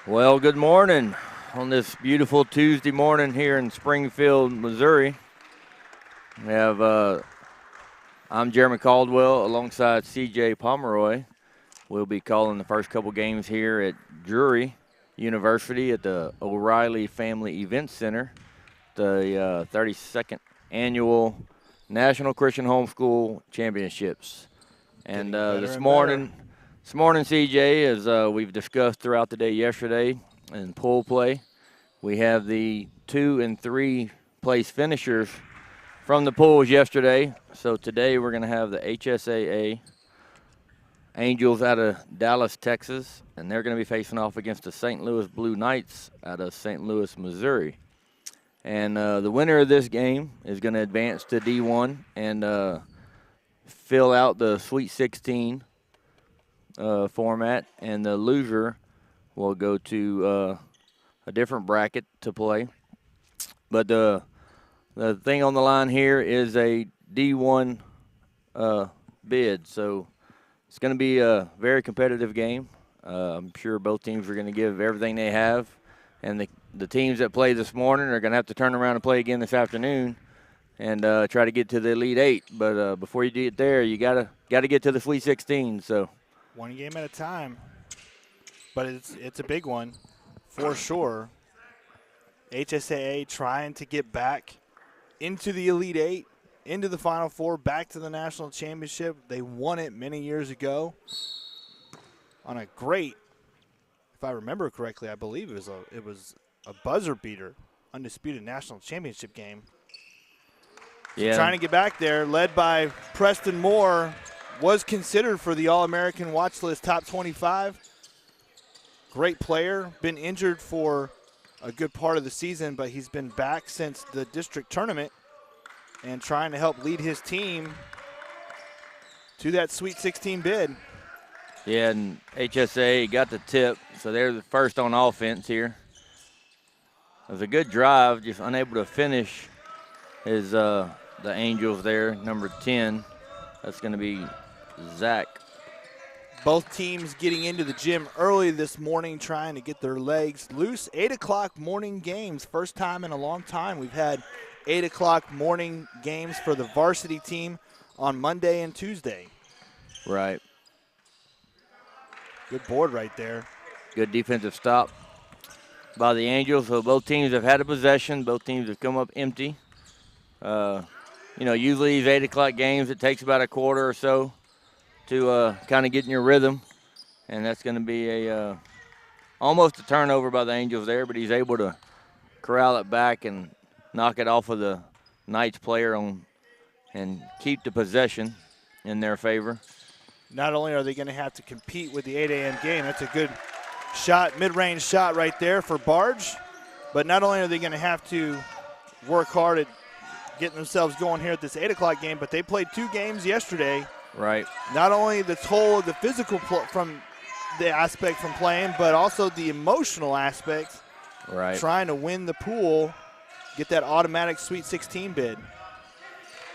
Well, good morning on this beautiful Tuesday morning here in Springfield, Missouri. We have I'm Jeremy Caldwell alongside C.J. Pomeroy. We'll be calling the first couple games here at Drury University at the O'Reilly Family Event Center, the 32nd annual National Christian Homeschool Championships. And Better and better. this morning, CJ, as we've discussed throughout the day yesterday in pool play, we have the 2 and 3 place finishers from the pools yesterday. So today we're going to have the HSAA Angels out of Dallas, Texas, and they're going to be facing off against the St. Louis Blue Knights out of St. Louis, Missouri. And the winner of this game is going to advance to D1 and fill out the Sweet 16 format, and the loser will go to a different bracket to play. But the thing on the line here is a D1 bid, so it's going to be a very competitive game. I'm sure both teams are going to give everything they have, and the teams that play this morning are going to have to turn around and play again this afternoon and try to get to the Elite Eight. But before you get there, you gotta get to the Sweet 16. So One game at a time, but it's a big one for sure. HSAA trying to get back into the Elite Eight, into the Final Four, back to the national championship. They won it many years ago on a great, if I remember correctly, I believe it was a buzzer beater, undisputed national championship game. So yeah, trying to get back there, led by Preston Moore, was considered for the All-American watch list top 25. Great player, been injured for a good part of the season, but he's been back since the district tournament and trying to help lead his team to that Sweet 16 bid. yeah, and HSA got the tip, so they're the first on offense here. It was a good drive, just unable to finish is the Angels there, number 10. That's going to be Zach. Both teams getting into the gym early this morning trying to get their legs loose. 8 o'clock morning games. First time in a long time we've had 8 o'clock morning games for the varsity team on Monday and Tuesday. Right. Good board right there. Good defensive stop by the Angels. So both teams have had a possession. Both teams have come up empty. Usually these 8 o'clock games, it takes about a quarter or so to kind of get in your rhythm. And that's going to be almost a turnover by the Angels there, but he's able to corral it back and knock it off of the Knights player and keep the possession in their favor. Not only are they going to have to compete with the 8 a.m. game, that's a good shot, mid-range shot right there for Barge, but not only are they going to have to work hard at getting themselves going here at this 8 o'clock game, but they played 2 games yesterday. Right. Not only the toll of the physical from the aspect from playing, but also the emotional aspect. Right. Trying to win the pool, get that automatic Sweet 16 bid.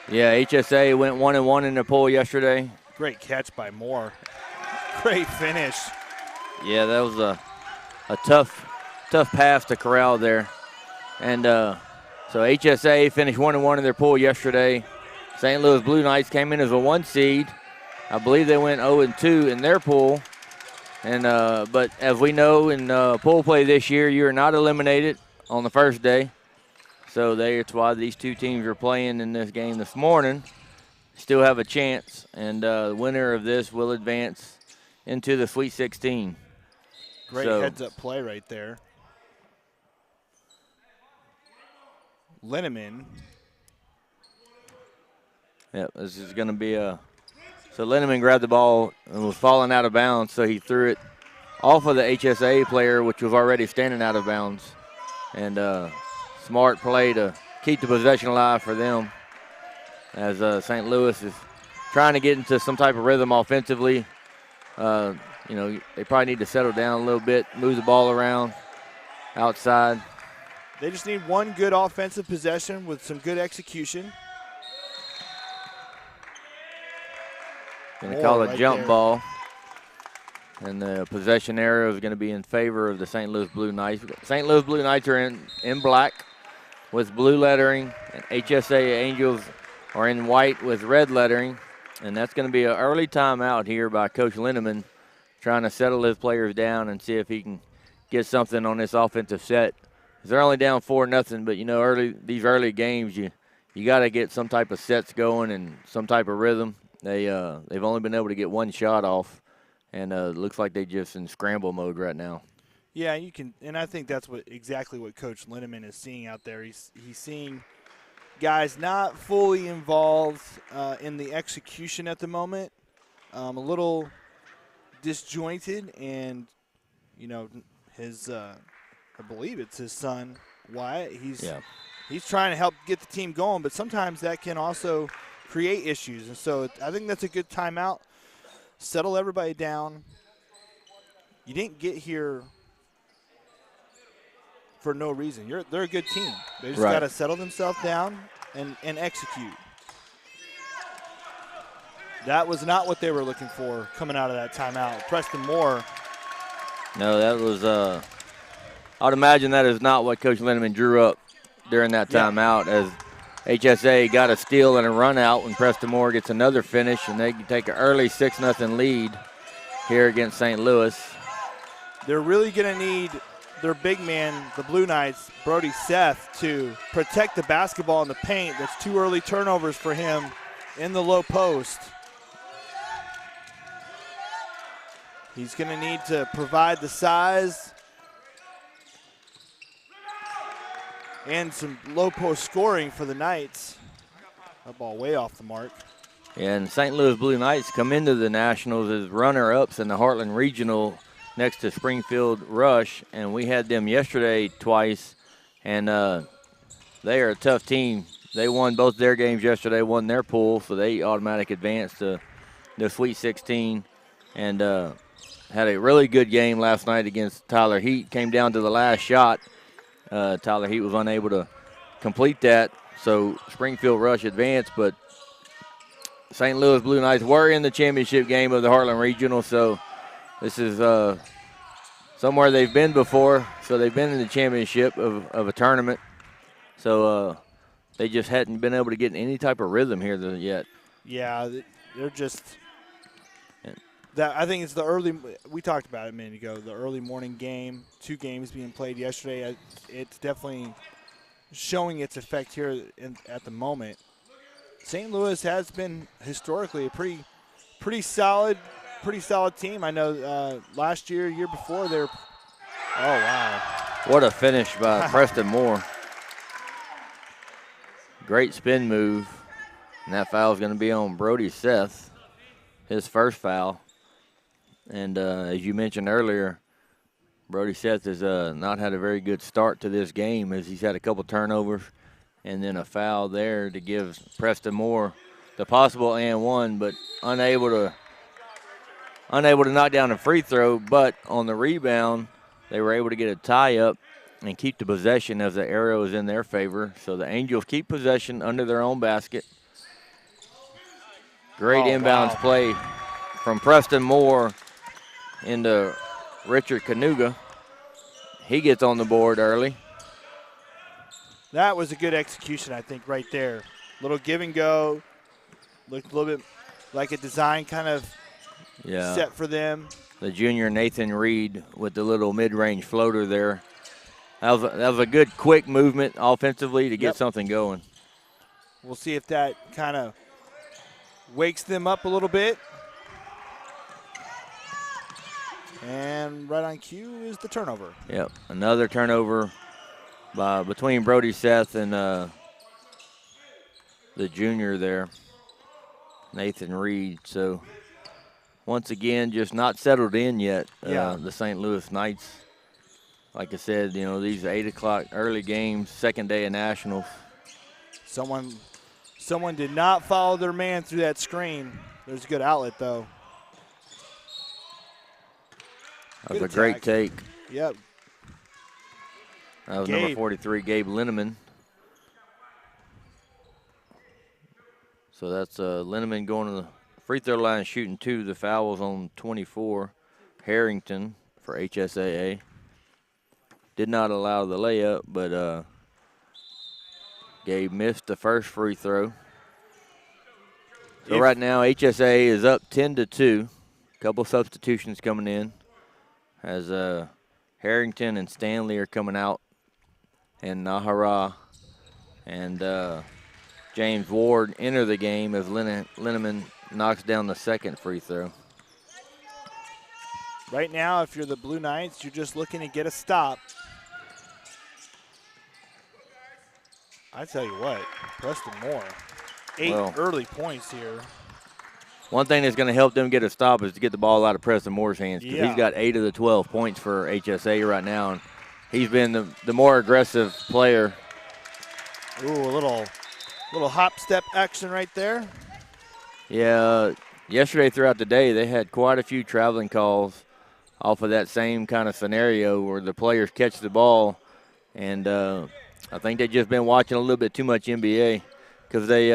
Yeah, HSA went 1-1 in their pool yesterday. Great catch by Moore. Great finish. Yeah, that was a tough pass to corral there. And so HSA finished 1-1 in their pool yesterday. St. Louis Blue Knights came in as a 1 seed. I believe they went 0-2 in their pool. And but as we know in pool play this year, you are not eliminated on the first day. So that's why these two teams are playing in this game this morning. Still have a chance, and the winner of this will advance into the Sweet 16. Great heads-up play right there. Linneman. Yep, this is going to be a – so Linneman grabbed the ball and was falling out of bounds, so he threw it off of the HSA player, which was already standing out of bounds. And smart play to keep the possession alive for them as St. Louis is trying to get into some type of rhythm offensively. They probably need to settle down a little bit, move the ball around outside. They just need one good offensive possession with some good execution. Going to call a jump ball. And the possession arrow is going to be in favor of the St. Louis Blue Knights. St. Louis Blue Knights are in black with blue lettering, and HSAA Angels are in white with red lettering. And that's going to be an early timeout here by Coach Linneman, trying to settle his players down and see if he can get something on this offensive set. They're only down 4-0, but you know, these early games, you got to get some type of sets going and some type of rhythm. They've only been able to get one shot off, and looks like they just in scramble mode right now. Yeah, you can, and I think that's exactly what Coach Linneman is seeing out there. He's seeing guys not fully involved in the execution at the moment, a little disjointed, and you know his I believe it's his son Wyatt. He's trying to help get the team going, but sometimes that can also create issues. And so I think that's a good timeout. Settle everybody down. You didn't get here for no reason. They're a good team. They just got to settle themselves down and execute. That was not what they were looking for coming out of that timeout. Preston Moore. No, that was I'd imagine that is not what Coach Linneman drew up during that timeout, as HSA got a steal and a run out when Preston Moore gets another finish, and they can take an early 6-0 lead here against St. Louis. They're really going to need their big man, the Blue Knights, Brody Seth, to protect the basketball in the paint. That's 2 early turnovers for him in the low post. He's going to need to provide the size and some low post scoring for the Knights. That ball way off the mark. And St. Louis Blue Knights come into the Nationals as runner-ups in the Heartland Regional next to Springfield Rush, and we had them yesterday twice, and they are a tough team. They won both their games yesterday, won their pool, so they automatic advanced to the Sweet 16, and had a really good game last night against Tyler Heat. Came down to the last shot. Tyler Heat was unable to complete that, so Springfield Rush advanced, but St. Louis Blue Knights were in the championship game of the Heartland Regional, so this is somewhere they've been before, so they've been in the championship of a tournament, so they just hadn't been able to get any type of rhythm here yet. Yeah, they're just I think it's the early – we talked about it a minute ago, the early morning game, 2 games being played yesterday. It's definitely showing its effect here at the moment. St. Louis has been historically a pretty solid team. I know last year before they were – oh, wow. What a finish by Preston Moore. Great spin move, and that foul is going to be on Brody Seth, his first foul. And as you mentioned earlier, Brody Seth has not had a very good start to this game, as he's had a couple turnovers and then a foul there to give Preston Moore the possible and one, but unable to knock down a free throw. But on the rebound, they were able to get a tie-up and keep the possession as the arrow is in their favor. So the Angels keep possession under their own basket. Great inbounds play from Preston Moore into Richard Kanuga. He gets on the board early. That was a good execution, I think, right there. Little give and go. Looked a little bit like a design kind of set for them. The junior Nathan Reed with the little mid-range floater there. That was a good quick movement offensively to get something going. We'll see if that kind of wakes them up a little bit. And right on cue is the turnover. Yep, another turnover between Brody Seth and the junior there, Nathan Reed. So once again, just not settled in yet. The St. Louis Knights. Like I said, you know, these 8 o'clock early games, second day of Nationals. Someone did not follow their man through that screen. There's a good outlet, though. That was a great take. Yep. That was number 43, Gabe Linneman. So that's Linneman going to the free throw line shooting 2. The foul was on 24. Harrington for HSAA. Did not allow the layup, but Gabe missed the first free throw. So right now, HSAA is up 10-2. Couple substitutions coming in as Harrington and Stanley are coming out, and Nahara and James Ward enter the game as Linneman knocks down the second free throw. Right now, if you're the Blue Knights, you're just looking to get a stop. I tell you what, Preston Moore, 8 early points here. One thing that's going to help them get a stop is to get the ball out of Preston Moore's hands, because he's got 8 of the 12 points for HSA right now, and he's been the more aggressive player. Ooh, a little hop step action right there. Yeah, yesterday throughout the day they had quite a few traveling calls off of that same kind of scenario where the players catch the ball, and I think they've just been watching a little bit too much NBA, because they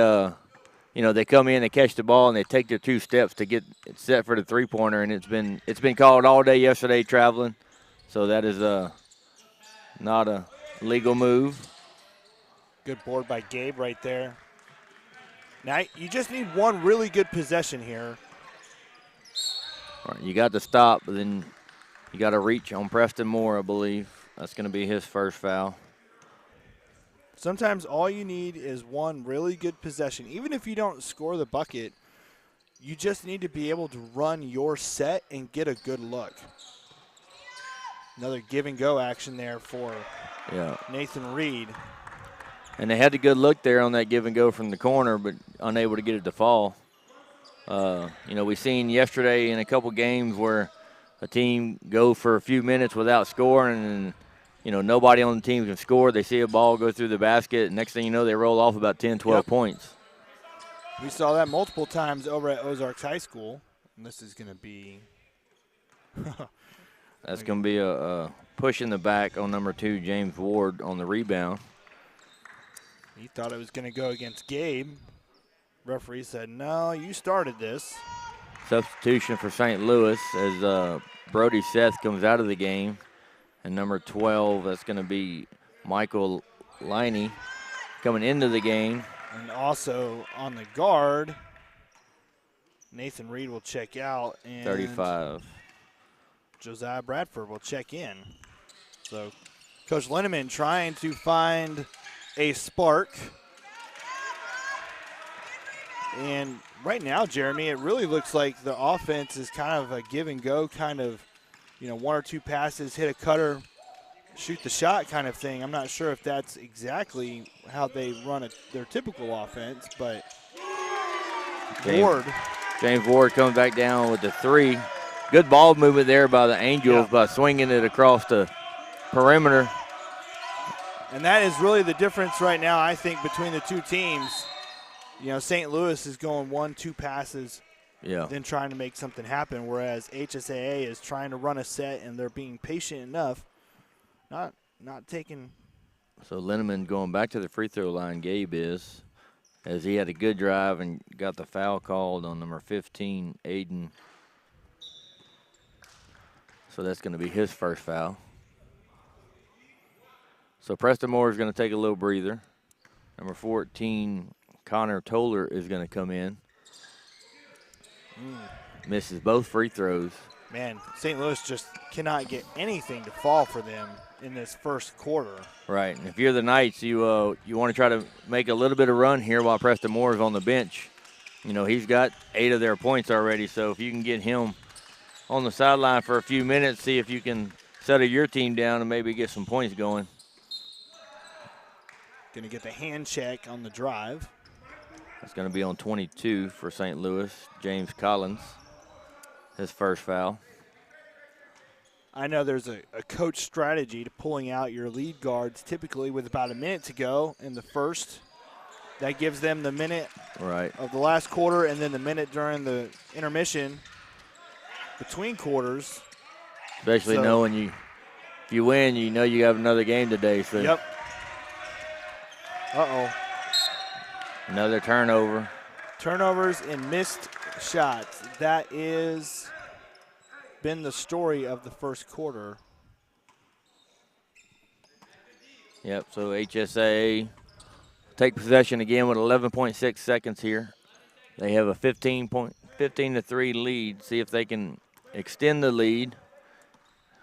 they come in, they catch the ball, and they take their 2 steps to get it set for the three-pointer, and it's been called all day yesterday traveling. So that is not a legal move. Good board by Gabe right there. Now you just need one really good possession here. All right, you got to stop, but then you got to reach on Preston Moore, I believe. That's going to be his first foul. Sometimes all you need is one really good possession. Even if you don't score the bucket, you just need to be able to run your set and get a good look. Another give and go action there for Nathan Reed. And they had a good look there on that give and go from the corner, but unable to get it to fall. We seen yesterday in a couple games where a team go for a few minutes without scoring, and nobody on the team can score. They see a ball go through the basket, and next thing you know, they roll off about 10, 12 points. We saw that multiple times over at Ozarks High School, and this is going to be that's going to be a push in the back on number 2, James Ward, on the rebound. He thought it was going to go against Gabe. Referee said, no, you started this. Substitution for St. Louis as Brody Seth comes out of the game. And number 12, that's going to be Michael Liney coming into the game. And also on the guard, Nathan Reed will check out. And 35. Josiah Bradford will check in. So Coach Linneman trying to find a spark. And right now, Jeremy, it really looks like the offense is kind of a give and go kind of, 1 or 2 passes, hit a cutter, shoot the shot kind of thing. I'm not sure if that's exactly how they run their typical offense, but James Ward comes back down with the 3. Good ball movement there by the Angels by swinging it across the perimeter. And that is really the difference right now, I think, between the two teams. St. Louis is going 1-2 passes, then trying to make something happen, whereas HSAA is trying to run a set, and they're being patient enough, not taking. So Linneman going back to the free throw line, Gabe is, as he had a good drive and got the foul called on number 15, Aiden. So that's going to be his first foul. So Preston Moore is going to take a little breather. Number 14, Connor Toller, is going to come in. Misses both free throws. Man, St. Louis just cannot get anything to fall for them in this first quarter. Right. And if you're the Knights, you want to try to make a little bit of run here while Preston Moore is on the bench. He's got 8 of their points already, so if you can get him on the sideline for a few minutes, see if you can settle your team down and maybe get some points going. Going to get the hand check on the drive. That's going to be on 22 for St. Louis, James Collins, his first foul. I know there's a coach strategy to pulling out your lead guards typically with about a minute to go in the first. That gives them the minute of the last quarter and then the minute during the intermission between quarters. Especially knowing if you win, you have another game today. So. Yep. Uh-oh. Another turnover. Turnovers and missed shots. That is been the story of the first quarter. Yep, so HSAA take possession again with 11.6 seconds here. They have a 15 to 3 lead. See if they can extend the lead.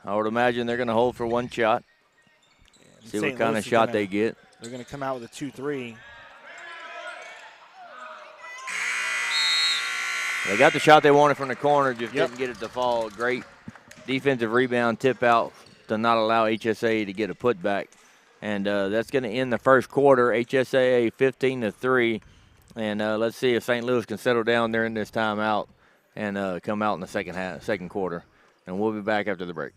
I would imagine they're going to hold for one shot. And See what St. kind Louis of is shot gonna- they get. They're going to come out with a 2-3. They got the shot they wanted from the corner, just Yep. didn't get it to fall. Great defensive rebound tip out to not allow HSAA to get a putback. And that's going to end the first quarter. HSAA 15 to 3. And let's see if St. Louis can settle down during this timeout and come out in the second quarter. And we'll be back after the break.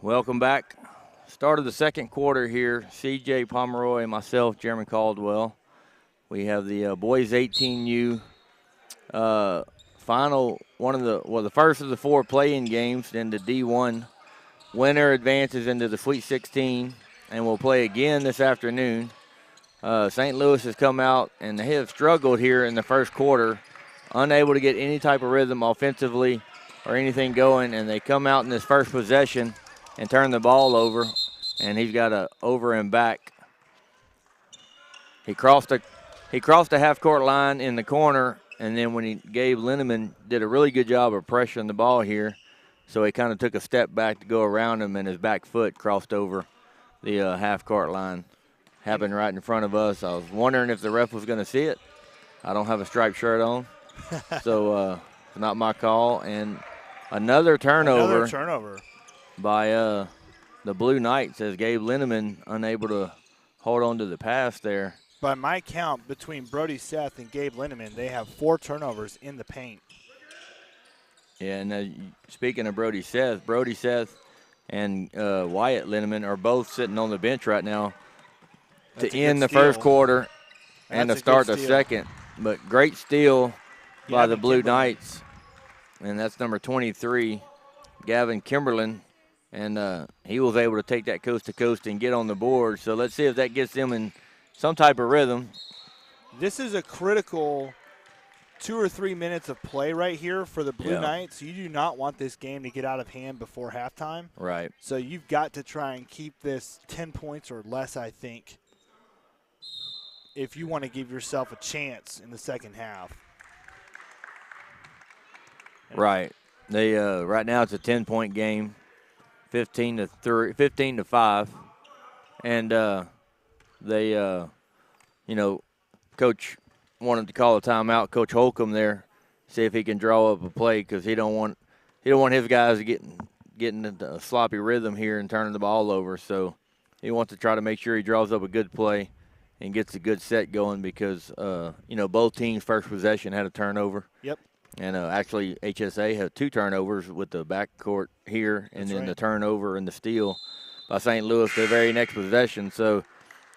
Welcome back. Start of the second quarter here. CJ Pomeroy, myself, Jeremy Caldwell. We have the boys 18U final, the first of the 4 play-in games in the D1. Winner advances into the Sweet 16 and will play again this afternoon. St. Louis has come out and they have struggled here in the first quarter, unable to get any type of rhythm offensively or anything going, and they come out in this first possession and turn the ball over, and he's got a over and back. He crossed the half-court line in the corner, and then when Gabe Linneman did a really good job of pressuring the ball here, so he kind of took a step back to go around him, and his back foot crossed over the half-court line. Happened right in front of us. I was wondering if the ref was going to see it. I don't have a striped shirt on, so it's not my call. And another turnover. By the Blue Knights, as Gabe Linneman unable to hold on to the pass there. By my count, between Brody Seth and Gabe Linneman, they have 4 turnovers in the paint. Yeah, and speaking of Brody Seth and Wyatt Linneman are both sitting on the bench right now to end the first quarter and to start the second. But great steal by the Blue Knights, and that's number 23, Gavin Kimberlin. And he was able to take that coast to coast and get on the board. So let's see if that gets them in some type of rhythm. This is a critical 2 or 3 minutes of play right here for the Blue Knights. You do not want this game to get out of hand before halftime. Right. So you've got to try and keep this 10 points or less, I think, if you want to give yourself a chance in the second half. Right. They right now it's a 10-point game. 15 to 5, and they, Coach wanted to call a timeout. Coach Holcomb there, see if he can draw up a play because he don't want his guys getting into a sloppy rhythm here and turning the ball over. So he wants to try to make sure he draws up a good play and gets a good set going because both teams' first possession had a turnover. Yep. And actually, HSA had 2 turnovers with the backcourt here, and then the turnover and the steal by St. Louis the very next possession. So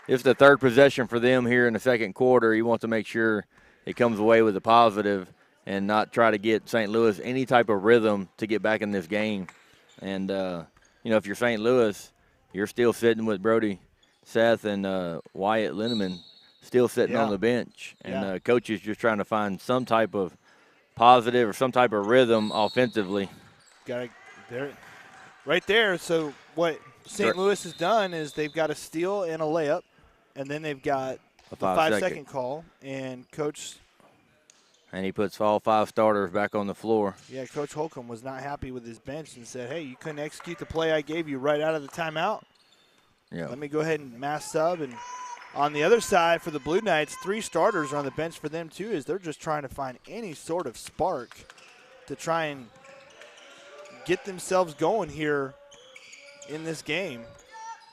it's the third possession for them here in the second quarter. He wants to make sure he comes away with a positive and not try to get St. Louis any type of rhythm to get back in this game. And, if you're St. Louis, you're still sitting with Brody Seth and Wyatt Linneman still sitting on the bench. And coach is just trying to find some type of positive or some type of rhythm offensively. They're right there. So what St. Louis has done is they've got a steal and a layup, and then they've got A the 5-second call. And Coach – and he puts all 5 starters back on the floor. yeah, Coach Holcomb was not happy with his bench and said, hey, you couldn't execute the play I gave you right out of the timeout. Yeah. Let me go ahead and mass sub. And on the other side for the Blue Knights, 3 starters are on the bench for them too, as they're just trying to find any sort of spark to try and get themselves going here in this game.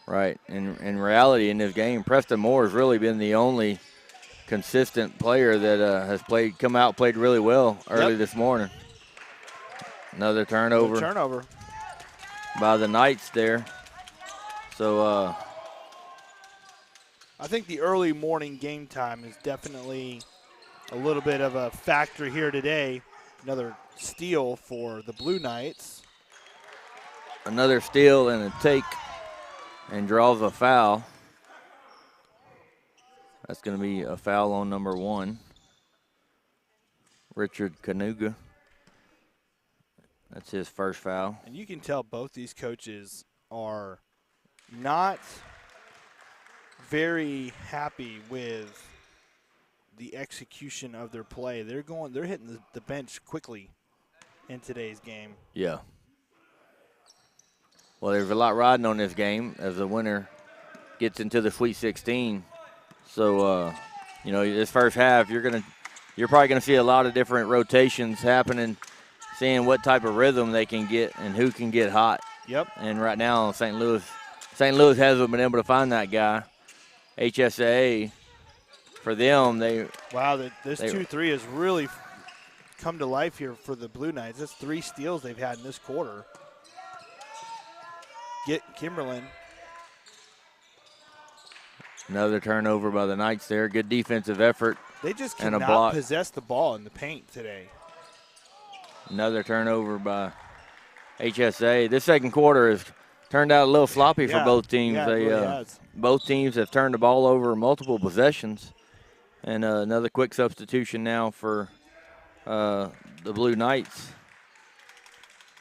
Right. In reality, in this game, Preston Moore has really been the only consistent player that has played really well early this morning. Another turnover. Good turnover by the Knights there. So I think the early morning game time is definitely a little bit of a factor here today. Another steal for the Blue Knights. Another steal and a take, and draws a foul. That's going to be a foul on number 1, Richard Kanuga. That's his first foul. And you can tell both these coaches are not very happy with the execution of their play. They're hitting the bench quickly in today's game. Yeah. Well, there's a lot riding on this game as the winner gets into the Sweet 16. So, this first half, you're probably gonna see a lot of different rotations happening, seeing what type of rhythm they can get and who can get hot. Yep. And right now, St. Louis hasn't been able to find that guy. HSAA, for them, this 2-3 has really come to life here for the Blue Knights. That's 3 steals they've had in this quarter. Get Kimberlin. Another turnover by the Knights there. Good defensive effort. They just and a cannot block. possess the ball in the paint today. Another turnover by HSA. This second quarter has turned out a little sloppy for both teams. Yeah, it really has. Both teams have turned the ball over multiple possessions. And another quick substitution now for the Blue Knights.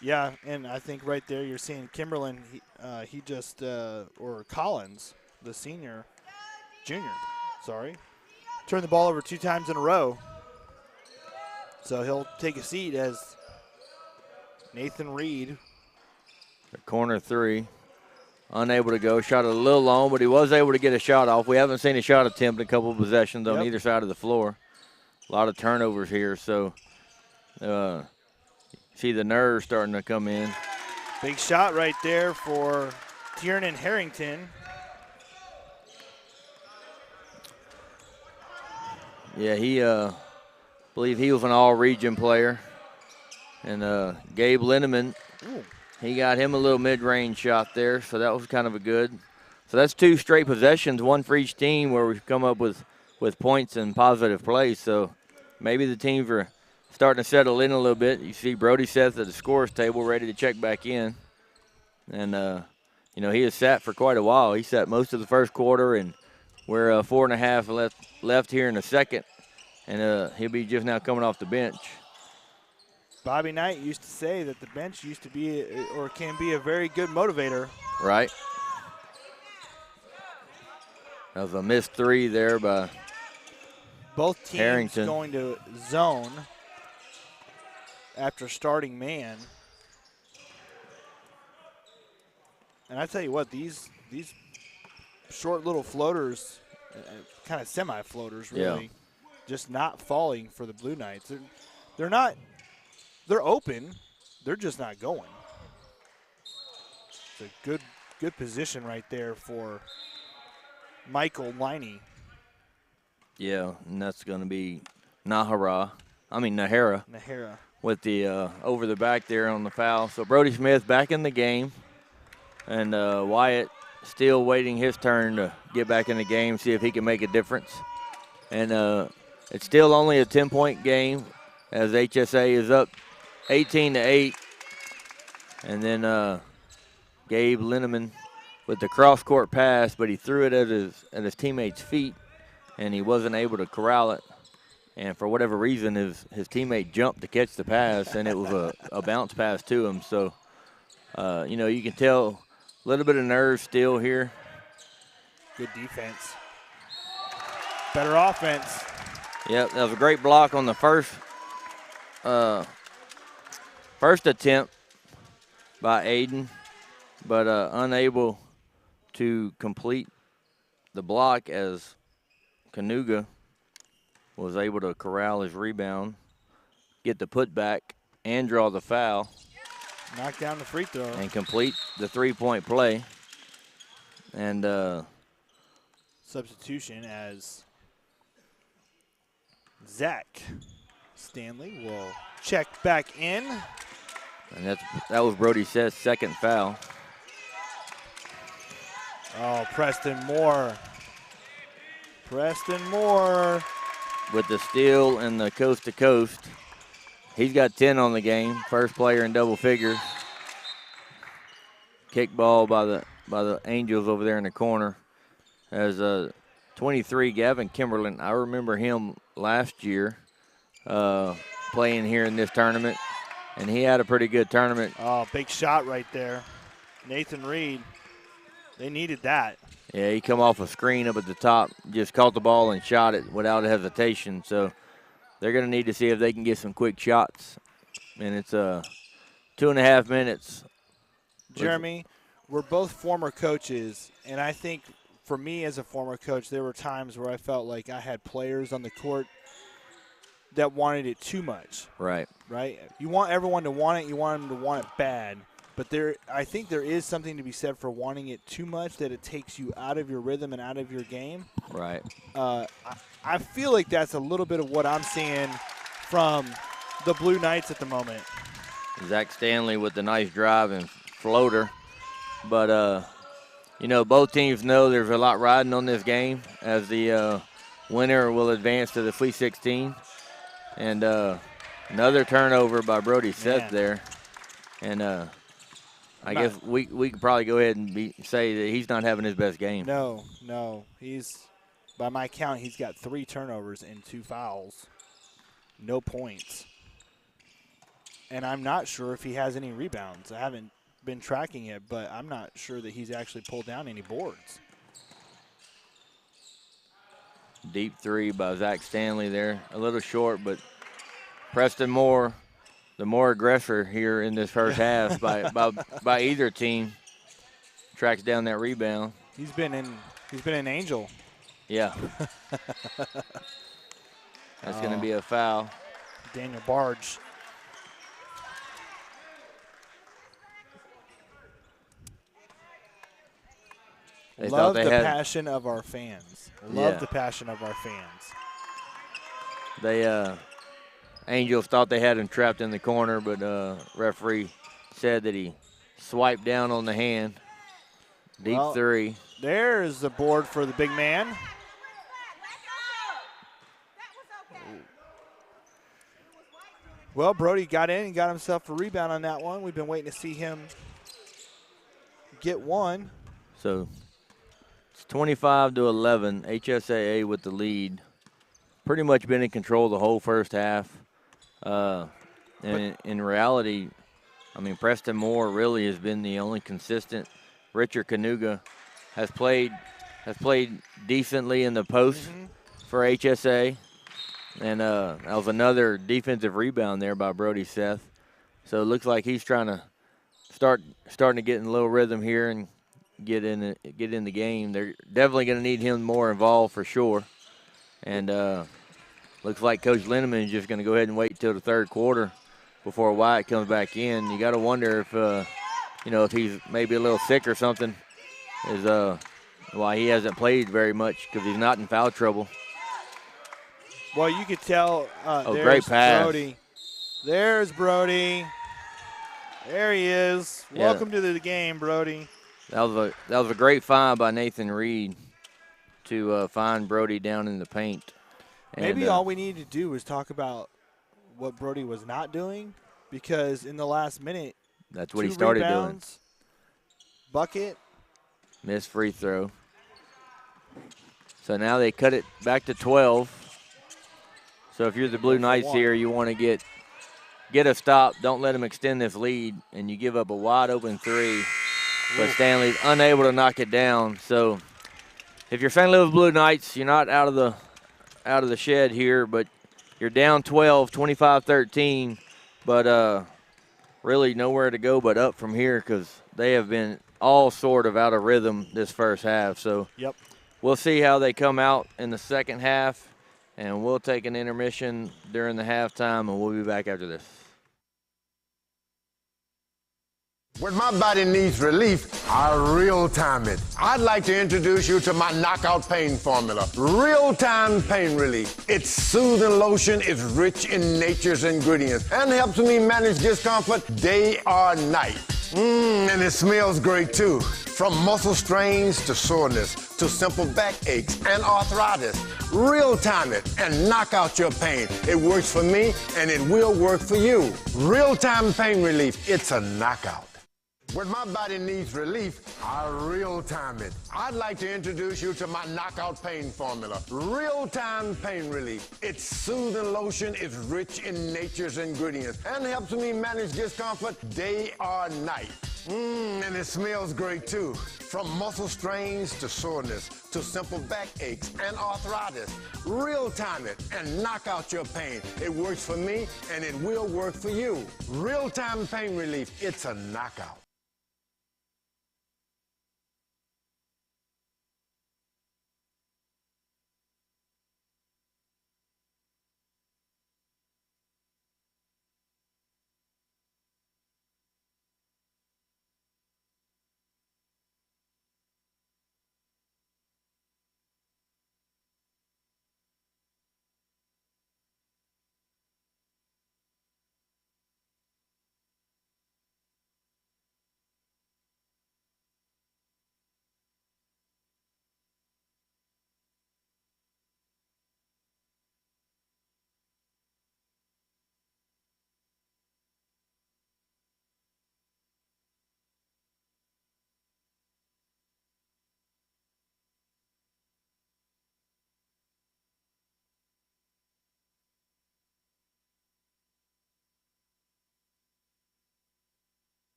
Yeah, and I think right there you're seeing Kimberlin, or Collins, the junior, turned the ball over 2 times in a row. So he'll take a seat as Nathan Reed. The corner 3, unable to go. Shot a little long, but he was able to get a shot off. We haven't seen a shot attempt in a couple of possessions on either side of the floor. A lot of turnovers here, so see the nerves starting to come in. Big shot right there for Tiernan Harrington. Yeah, he believe he was an all-region player. And Gabe Linneman, he got him a little mid-range shot there, so that was kind of a good. So that's 2 straight possessions, 1 for each team, where we've come up with points and positive plays. So maybe the teams are starting to settle in a little bit. You see Brody Seth at the scorer's table ready to check back in. And, he has sat for quite a while. He sat most of the first quarter, and we're 4.5 left here in the second. And he'll be just now coming off the bench. Bobby Knight used to say that the bench used to be or can be a very good motivator. Right. That was a missed 3 there by both teams Harrington. Going to zone after starting man. And I tell you what, these short little floaters, kind of semi-floaters really, just not falling for the Blue Knights. They're open, they're just not going. It's a good position right there for Michael Liney. Yeah, and that's going to be Nahara with the over the back there on the foul. So Brody Smith back in the game, and Wyatt still waiting his turn to get back in the game, see if he can make a difference. And it's still only a 10-point game as HSA is up 18-8. And then Gabe Linneman with the cross-court pass, but he threw it at his teammate's feet, and he wasn't able to corral it. And for whatever reason, his teammate jumped to catch the pass, and it was a bounce pass to him. So You know, you can tell a little bit of nerve still here. Good defense. Better offense. Yep, that was a great block on the first attempt by Aiden, but unable to complete the block as Kanuga was able to corral his rebound, get the putback, and draw the foul. Knock down the free throw. And complete the three-point play. And substitution as Zach Stanley will check back in. And that was Brody Seth's second foul. Oh, Preston Moore. Preston Moore. With the steal and the coast-to-coast. He's got 10 on the game. First player in double figures. Kick ball by the Angels over there in the corner. As 23, Gavin Kimberlin. I remember him last year playing here in this tournament, and he had a pretty good tournament. Oh, big shot right there. Nathan Reed, they needed that. Yeah, he come off a screen up at the top, just caught the ball and shot it without hesitation. So they're going to need to see if they can get some quick shots. And it's 2.5 minutes. Jeremy, we're both former coaches, and I think for me as a former coach, there were times where I felt like I had players on the court that wanted it too much. Right. Right? You want everyone to want it. You want them to want it bad. But I think there is something to be said for wanting it too much, that it takes you out of your rhythm and out of your game. Right. I feel like that's a little bit of what I'm seeing from the Blue Knights at the moment. Zach Stanley with the nice drive and floater. But, you know, both teams know there's a lot riding on this game, as the winner will advance to the Sweet 16. And another turnover by Brody Seth there. And I guess we could probably go ahead and say that he's not having his best game. No. By my count, he's got 3 turnovers and 2 fouls. No points. And I'm not sure if he has any rebounds. I haven't been tracking it, but I'm not sure that he's actually pulled down any boards. Deep three by Zach Stanley there. A little short, but Preston Moore, the more aggressor here in this first half by either team, tracks down that rebound. He's been an angel. Yeah. That's going to be a foul. Daniel Barge. Love the passion of our fans. Love the passion of our fans. They Angels thought they had him trapped in the corner, but referee said that he swiped down on the hand. Deep three. There's the board for the big man. Well, Brody got in and got himself a rebound on that one. We've been waiting to see him get one. So it's 25-11. HSAA with the lead. Pretty much been in control the whole first half. And in reality, I mean, Preston Moore really has been the only consistent. Richard Kanuga has played decently in the post for HSA. And that was another defensive rebound there by Brody Seth. So it looks like he's trying to starting to get in a little rhythm here and get in the game. They're definitely going to need him more involved for sure. And looks like Coach Lindeman is just going to go ahead and wait till the third quarter before Wyatt comes back in. You got to wonder if if he's maybe a little sick or something, is why he hasn't played very much, because he's not in foul trouble. Well, you could tell. There's great pass. Brody. There's Brody. There he is. Yeah. Welcome to the game, Brody. That was a great find by Nathan Reed to find Brody down in the paint. Maybe all we need to do is talk about what Brody was not doing, because in the last minute, that's what he started doing. Bucket. Missed free throw. So now they cut it back to 12. So if you're the Blue Knights here, you want to get get a stop, don't let them extend this lead, and you give up a wide open three. But Stanley's unable to knock it down. So if you're St. Louis Blue Knights, you're not out of the shed here, but you're down 12, 25-13, but really nowhere to go but up from here because they have been all sort of out of rhythm this first half. So Yep. we'll see how they come out in the second half, and we'll take an intermission during the halftime, and we'll be back after this. When my body needs relief, I real-time it. I'd like to introduce you to my knockout pain formula, real-time pain relief. Its soothing lotion is rich in nature's ingredients and helps me manage discomfort day or night. And it smells great too. From muscle strains to soreness to simple back aches and arthritis. Real-time it and knock out your pain. It works for me and it will work for you. Real-time pain relief, it's a knockout. When my body needs relief, I real-time it. I'd like to introduce you to my knockout pain formula, real-time pain relief. Its soothing lotion is rich in nature's ingredients and helps me manage discomfort day or night. And it smells great too. From muscle strains to soreness to simple back aches and arthritis. Real-time it and knock out your pain. It works for me and it will work for you. Real-time pain relief, it's a knockout.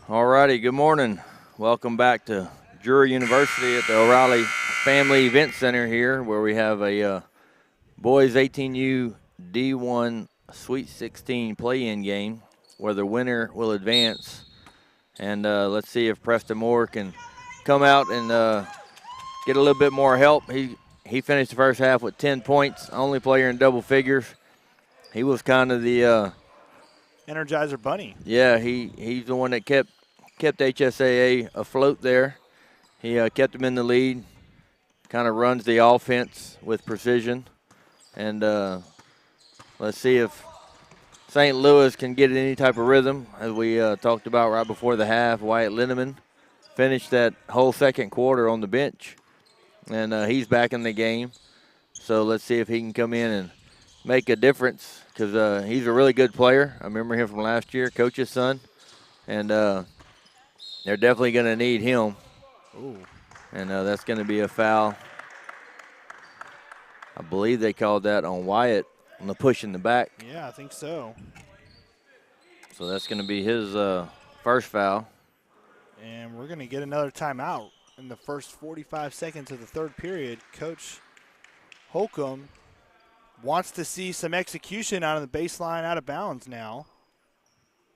All righty, good morning. Welcome back to Drury University at the O'Reilly Family Event Center here, where we have a boys 18U D1 Sweet 16 play-in game where the winner will advance. And let's see if Preston Moore can come out and get a little bit more help. He he finished the first half with 10 points, only player in double figures. He was kind of the Energizer Bunny. yeah, he's the one that kept HSAA afloat there. He kept them in the lead, kind of runs the offense with precision. And let's see if St. Louis can get any type of rhythm, as we talked about right before the half. Wyatt Linneman finished that whole second quarter on the bench, and he's back in the game. So let's see if he can come in and make a difference, because he's a really good player. I remember him from last year, coach's son, and they're definitely going to need him. Ooh. And that's going to be a foul. I believe they called that on Wyatt on the push in the back. Yeah, I think so. So that's going to be his first foul. And we're going to get another timeout in the first 45 seconds of the third period. Coach Holcomb wants to see some execution out of the baseline, out of bounds now.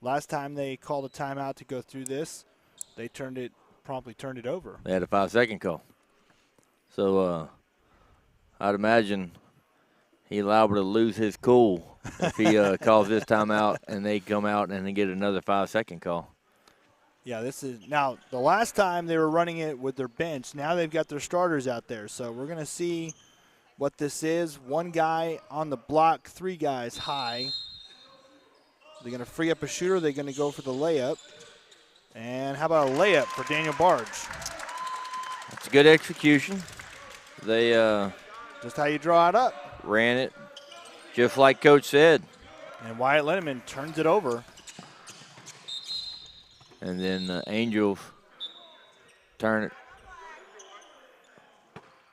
Last time they called a timeout to go through this, they promptly turned it over. They had a 5-second call. So I'd imagine he's liable to lose his cool if he calls this timeout and they come out and they get another 5-second call. Yeah, this is now the last time they were running it with their bench. Now they've got their starters out there. So we're going to see what this is. One guy on the block, 3 guys high. They're going to free up a shooter. They're going to go for the layup. And how about a layup for Daniel Barge? That's a good execution. They just how you draw it up. Ran it just like Coach said. And Wyatt Linneman turns it over. And then Angels turn it.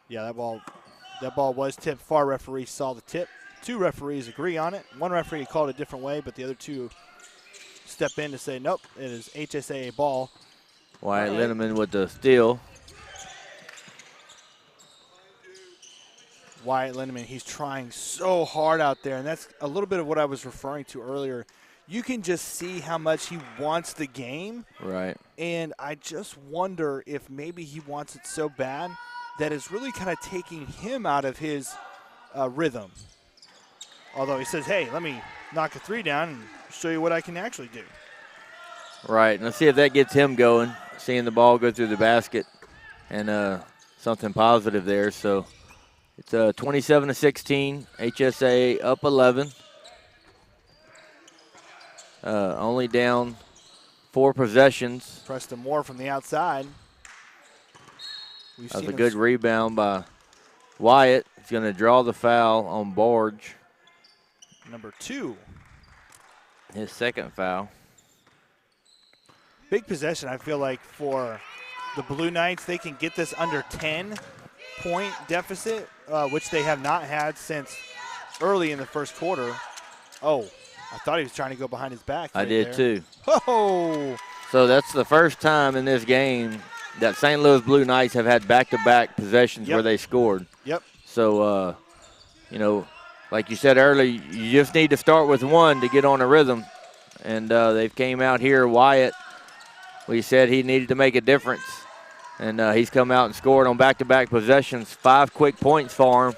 Yeah, that ball was tipped. Far referee saw the tip. 2 referees agree on it. One referee called it a different way, but the other 2 step in to say, nope, it is HSAA ball. Wyatt Linneman with the steal. Wyatt Linneman, he's trying so hard out there, and that's a little bit of what I was referring to earlier. You can just see how much he wants the game. Right. And I just wonder if maybe he wants it so bad that it's really kind of taking him out of his rhythm. Although he says, hey, let me knock a 3 down and show you what I can actually do. Right. And let's see if that gets him going, seeing the ball go through the basket and something positive there. So it's 27-16, HSA up 11. Only down 4 possessions. Preston Moore from the outside. That's a good rebound by Wyatt. He's going to draw the foul on Barge. Number 2. His second foul. Big possession, I feel like, for the Blue Knights. They can get this under 10-point deficit, which they have not had since early in the first quarter. Oh, I thought he was trying to go behind his back. I did too. Oh! So that's the first time in this game that St. Louis Blue Knights have had back-to-back possessions where they scored. Yep. So, you know, like you said earlier, you just need to start with one to get on a rhythm. And they've came out here. Wyatt, we said he needed to make a difference. And he's come out and scored on back-to-back possessions. 5 quick points for him.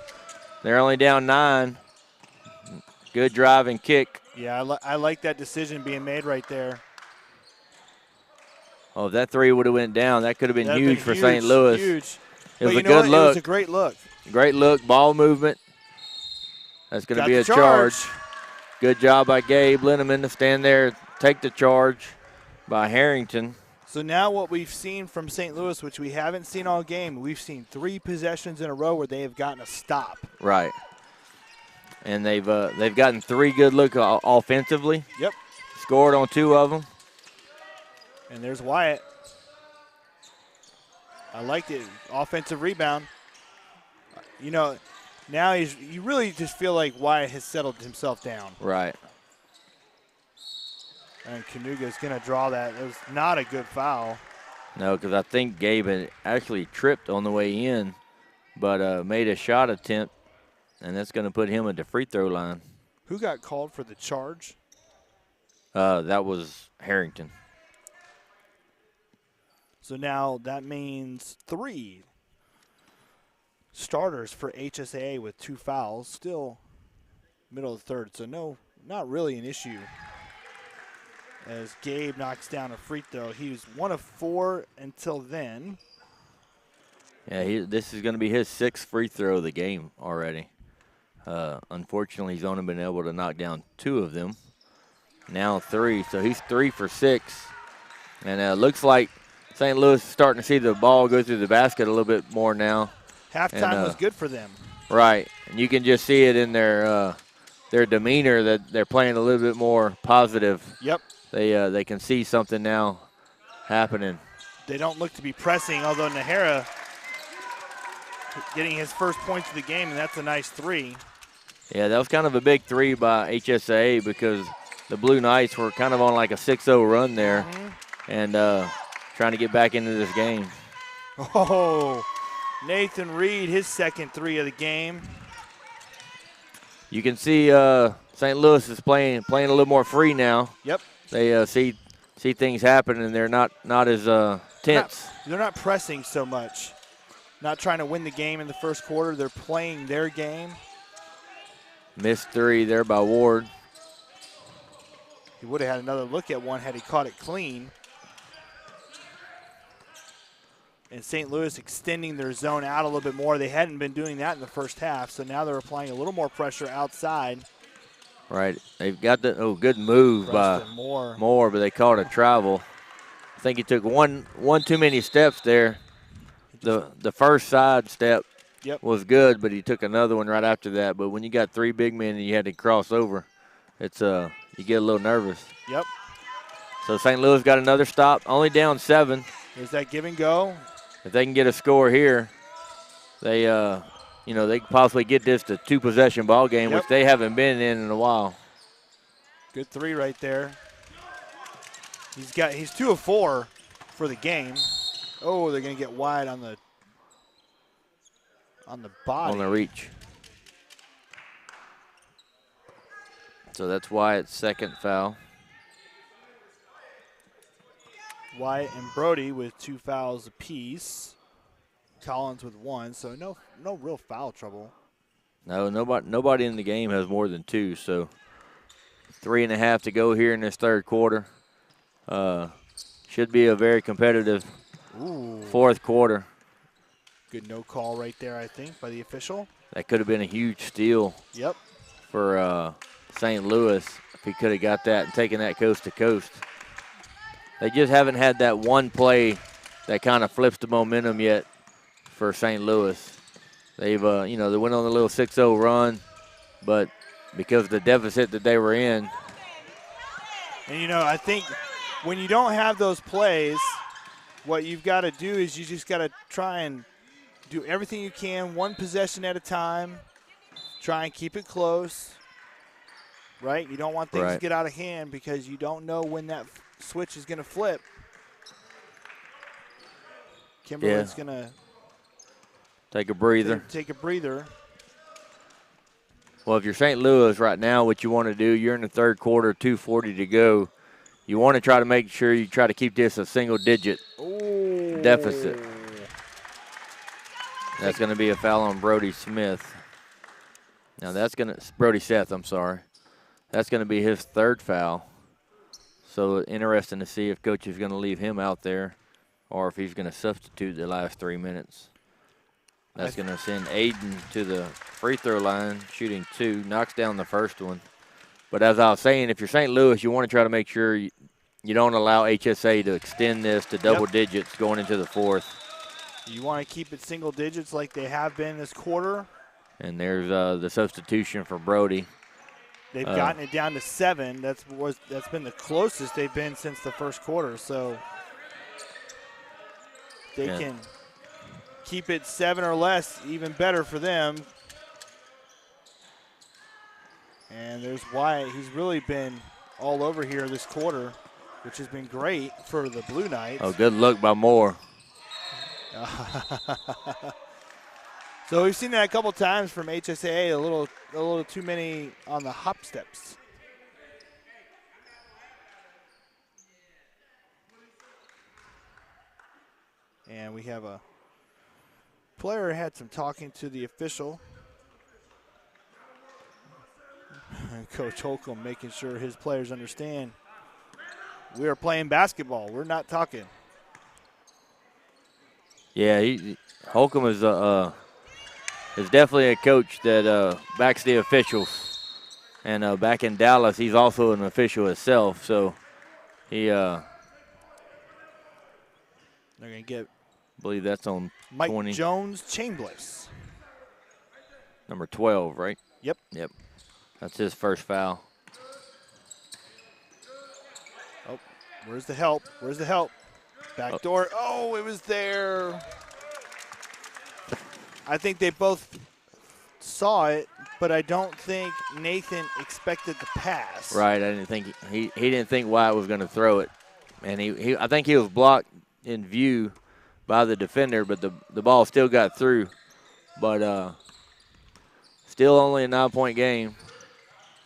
They're only down 9. Good drive and kick. Yeah, I like that decision being made right there. Oh, if that 3 would have went down, that could have been That'd huge for St. Louis. Huge. It was a good look. It was a great look. Great look, ball movement. That's going to be a charge. Good job by Gabe Linneman to stand there, take the charge by Harrington. So now what we've seen from St. Louis, which we haven't seen all game, we've seen 3 possessions in a row where they have gotten a stop. Right. And they've gotten 3 good looks offensively. Yep. Scored on 2 of them. And there's Wyatt. I liked it. Offensive rebound. You know, now you really just feel like Wyatt has settled himself down. Right. And Kanuga's going to draw that. It was not a good foul. No, because I think Gabe had actually tripped on the way in, but made a shot attempt, and that's going to put him at the free throw line. Who got called for the charge? That was Harrington. So now that means 3. starters for HSAA with 2 fouls. Still middle of the third, so not really an issue. As Gabe knocks down a free throw. He was 1 of 4 until then. Yeah, this is going to be his 6th free throw of the game already. Unfortunately, he's only been able to knock down 2 of them. Now 3, so he's 3 for 6. And it looks like St. Louis is starting to see the ball go through the basket a little bit more now. Halftime was good for them. Right, and you can just see it in their demeanor that they're playing a little bit more positive. Yep. They can see something now happening. They don't look to be pressing, although Nahara getting his first points of the game, and that's a nice 3. Yeah, that was kind of a big 3 by HSAA because the Blue Knights were kind of on like a 6-0 run there and trying to get back into this game. Oh, Nathan Reed, his second 3 of the game. You can see St. Louis is playing a little more free now. Yep. They see things happen, and they're not as tense. They're not pressing so much. Not trying to win the game in the first quarter. They're playing their game. Missed 3 there by Ward. He would have had another look at one had he caught it clean. And St. Louis extending their zone out a little bit more. They hadn't been doing that in the first half, so now they're applying a little more pressure outside. Right. They've got the good move by Moore, but they called a travel. I think he took one too many steps there. The first side step was good, but he took another one right after that. But when you got 3 big men and you had to cross over, it's you get a little nervous. Yep. So St. Louis got another stop, only down 7. There's that give and go. If they can get a score here, they they can possibly get this to 2-possession ball game, which they haven't been in a while. Good 3 right there. He's 2 of 4 for the game. Oh, they're going to get wide on the body. On the reach. So that's Wyatt's second foul. Wyatt and Brody with 2 fouls apiece. Collins with 1, so no real foul trouble. No, nobody in the game has more than 2, so 3.5 to go here in this third quarter. Should be a very competitive fourth quarter. Good no call right there, I think, by the official. That could have been a huge steal. Yep. For St. Louis if he could have got that and taken that coast to coast. They just haven't had that one play that kind of flips the momentum yet for St. Louis. They've, they went on a little 6-0 run, but because of the deficit that they were in. And, I think when you don't have those plays, what you've got to do is you just got to try and do everything you can, one possession at a time, try and keep it close, right? You don't want things to get out of hand because you don't know when that switch is going to flip. Kimberly's going to take a breather. Take a breather. Well, if you're St. Louis right now, what you want to do, you're in the third quarter, 2:40 to go. You want to try to make sure you try to keep this a single-digit deficit. That's going to be a foul on Brody Smith. Now that's going to Brody Seth. I'm sorry. That's going to be his third foul. So interesting to see if coach is going to leave him out there, or if he's going to substitute the last 3 minutes. That's going to send Aiden to the free throw line, shooting 2, knocks down the first one. But as I was saying, if you're St. Louis, you want to try to make sure you don't allow HSA to extend this to double digits going into the fourth. You want to keep it single digits like they have been this quarter. And there's the substitution for Brody. They've gotten it down to 7. That's been the closest they've been since the first quarter. So they can keep it 7 or less, even better for them. And there's Wyatt. He's really been all over here this quarter, which has been great for the Blue Knights. Oh, good look by Moore. So we've seen that a couple times from HSAA, a little too many on the hop steps. And we have a player had some talking to the official. Coach Holcomb making sure his players understand we are playing basketball. We're not talking. Yeah, Holcomb is definitely a coach that backs the officials. And back in Dallas, he's also an official himself. So he They're going to get I believe that's on Mike 20. Jones-Chambliss. Number 12, right? Yep. Yep. That's his first foul. Oh, where's the help? Where's the help? Back door. Oh, it was there. I think they both saw it, but I don't think Nathan expected the pass. Right. I didn't think he didn't think Wyatt was going to throw it, and I think he was blocked in view by the defender, but the ball still got through. But still only a 9-point game.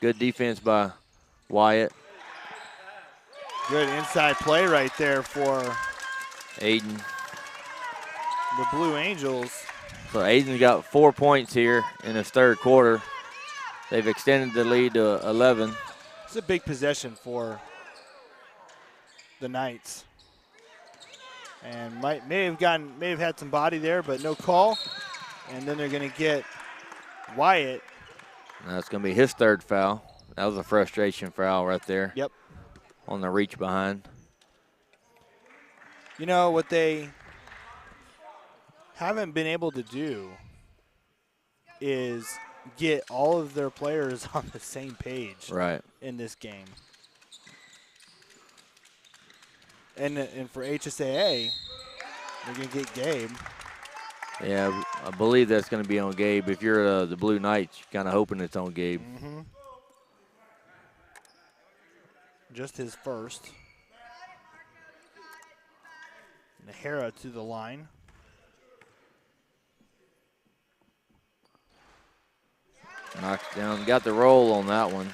Good defense by Wyatt. Good inside play right there for Aiden. the Blue Angels. So Aiden's got 4 points here in his third quarter. They've extended the lead to 11. It's a big possession for the Knights. And may have had some body there, but no call. And then they're going to get Wyatt. And that's going to be his third foul. That was a frustration foul right there. Yep. On the reach behind. You know, what they haven't been able to do is get all of their players on the same page in this game. And for HSAA, they're going to get Gabe. Yeah, I believe that's going to be on Gabe. If you're the Blue Knights, you're kind of hoping it's on Gabe. Mm-hmm. Just his first. Nahara to the line. Knocks down, got the roll on that one.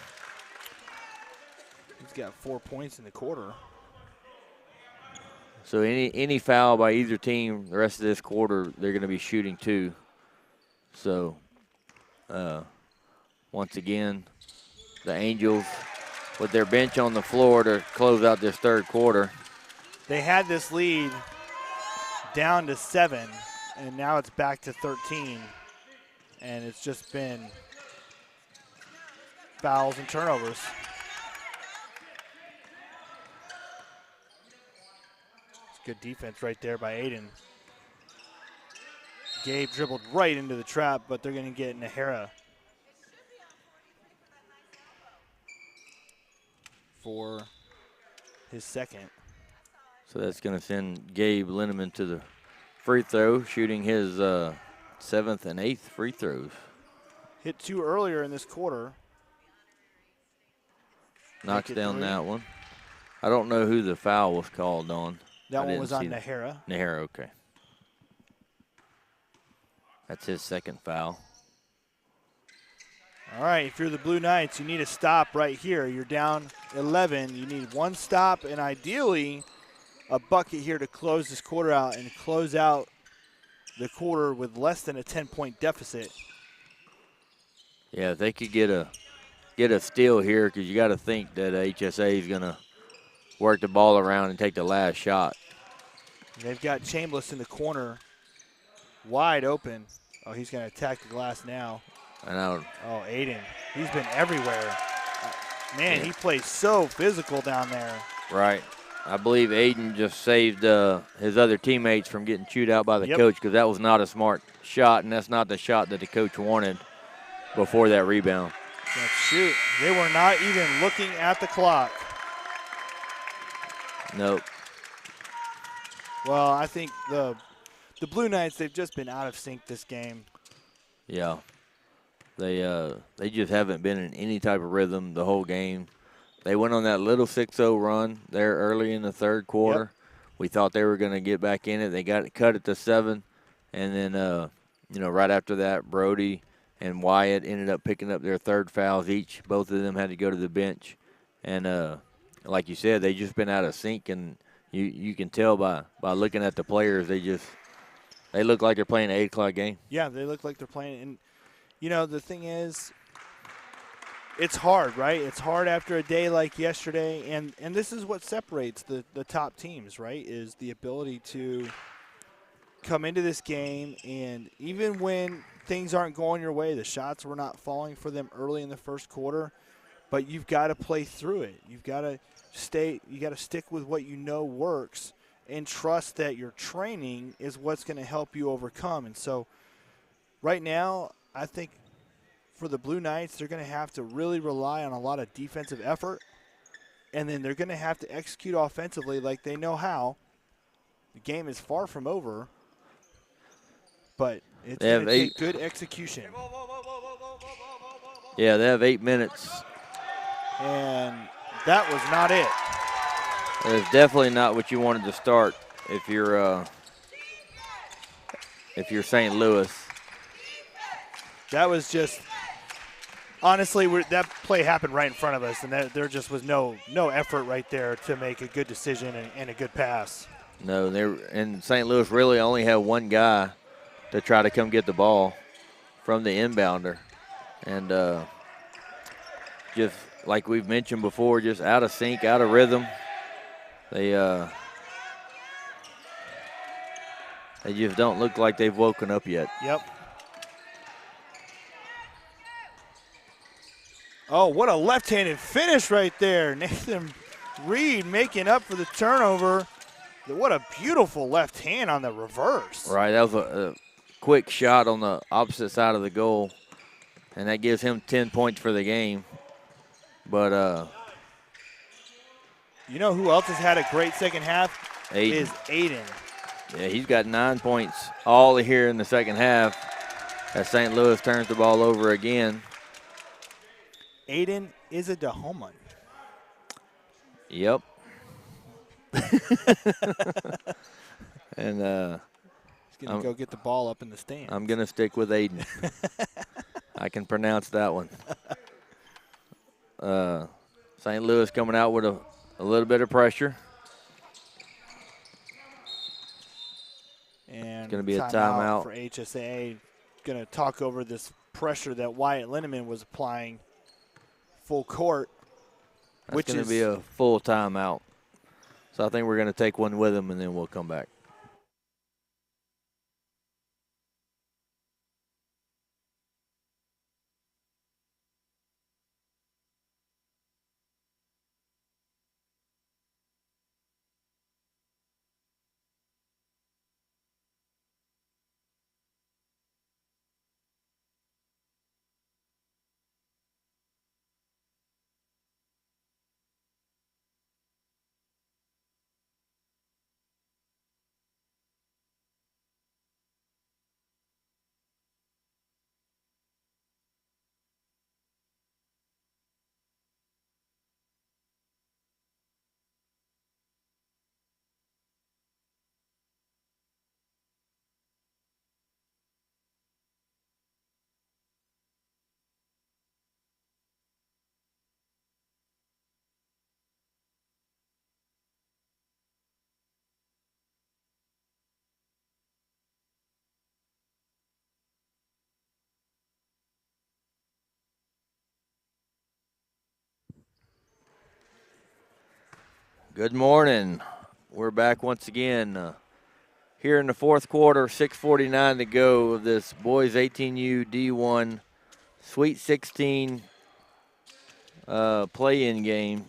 He's got 4 points in the quarter. So any foul by either team the rest of this quarter, they're going to be shooting 2. So once again, the Angels with their bench on the floor to close out this third quarter. They had this lead down to 7, and now it's back to 13. And it's just been fouls and turnovers. Good defense right there by Aiden. Gabe dribbled right into the trap, but they're going to get Nahara for his second. So that's going to send Gabe Linneman to the free throw, shooting his 7th and 8th free throws. Hit 2 earlier in this quarter. Knocks down that one. I don't know who the foul was called on. That one was on Nahara. Nahara, okay. That's his second foul. All right, if you're the Blue Knights, you need a stop right here. You're down 11. You need one stop and ideally a bucket here to close this quarter out and close out the quarter with less than a 10-point deficit. Yeah, if they could get a steal here, because you got to think that HSA is going to work the ball around and take the last shot. They've got Chambliss in the corner, wide open. Oh, he's going to attack the glass now. I know. Oh, Aiden, he's been everywhere. Man, he plays so physical down there. Right. I believe Aiden just saved his other teammates from getting chewed out by the coach, because that was not a smart shot, and that's not the shot that the coach wanted before that rebound. Let's shoot. They were not even looking at the clock. Nope. Well, I think the Blue Knights, they've just been out of sync this game. Yeah. They just haven't been in any type of rhythm the whole game. They went on that little 6-0 run there early in the third quarter. Yep. We thought they were going to get back in it. They got it cut at the 7, and then right after that, Brody and Wyatt ended up picking up their third fouls each. Both of them had to go to the bench, and like you said, they just been out of sync, and you can tell by looking at the players, they just They look like they're playing an 8 o'clock game. Yeah, they look like they're playing. And, you know, the thing is, it's hard, right? It's hard after a day like yesterday. And this is what separates the top teams, right, is the ability to come into this game. And even when things aren't going your way, the shots were not falling for them early in the first quarter, but you've got to play through it. You've got to stick with what you know works and trust that your training is what's going to help you overcome. And so right now, I think for the Blue Knights, they're going to have to really rely on a lot of defensive effort, and then they're going to have to execute offensively like they know how. The game is far from over, but it's going to take good execution. Yeah, they have 8 minutes. And that was not it. It's definitely not what you wanted to start if you're St. Louis. That was just honestly that play happened right in front of us, and there just was no effort right there to make a good decision and a good pass. No, and St. Louis really only had one guy to try to come get the ball from the inbounder, and just like we've mentioned before, just out of sync, out of rhythm. They just don't look like they've woken up yet. Yep. Oh, what a left-handed finish right there. Nathan Reed making up for the turnover. What a beautiful left hand on the reverse. Right, that was a quick shot on the opposite side of the goal, and that gives him 10 points for the game. But you know who else has had a great second half? Aiden. Is Aiden. Yeah, he's got 9 points all here in the second half as St. Louis turns the ball over again. Aiden is a Dahoman. Yep. And he's going to go get the ball up in the stand. I'm going to stick with Aiden. I can pronounce that one. St. Louis coming out with a little bit of pressure. And it's going to be a timeout for HSAA. Going to talk over this pressure that Wyatt Linneman was applying full court. It's going to be a full timeout. So I think we're going to take one with him, and then we'll come back. Good morning. We're back once again here in the fourth quarter, 6:49 to go of this boys 18U D1 Sweet 16 play-in game.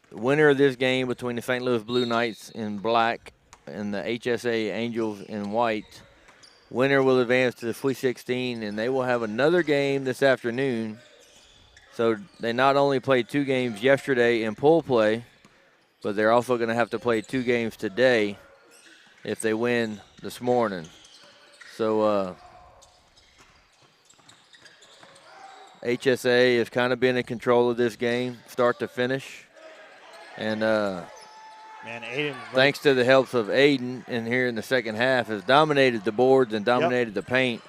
The winner of this game between the St. Louis Blue Knights in black and the HSAA Angels in white. Winner will advance to the Sweet 16, and they will have another game this afternoon. So they not only played 2 games yesterday in pool play, but they're also going to have to play 2 games today if they win this morning. So HSA has kind of been in control of this game, start to finish. And Aiden, thanks to the help of Aiden in here in the second half, has dominated the boards and dominated the paint.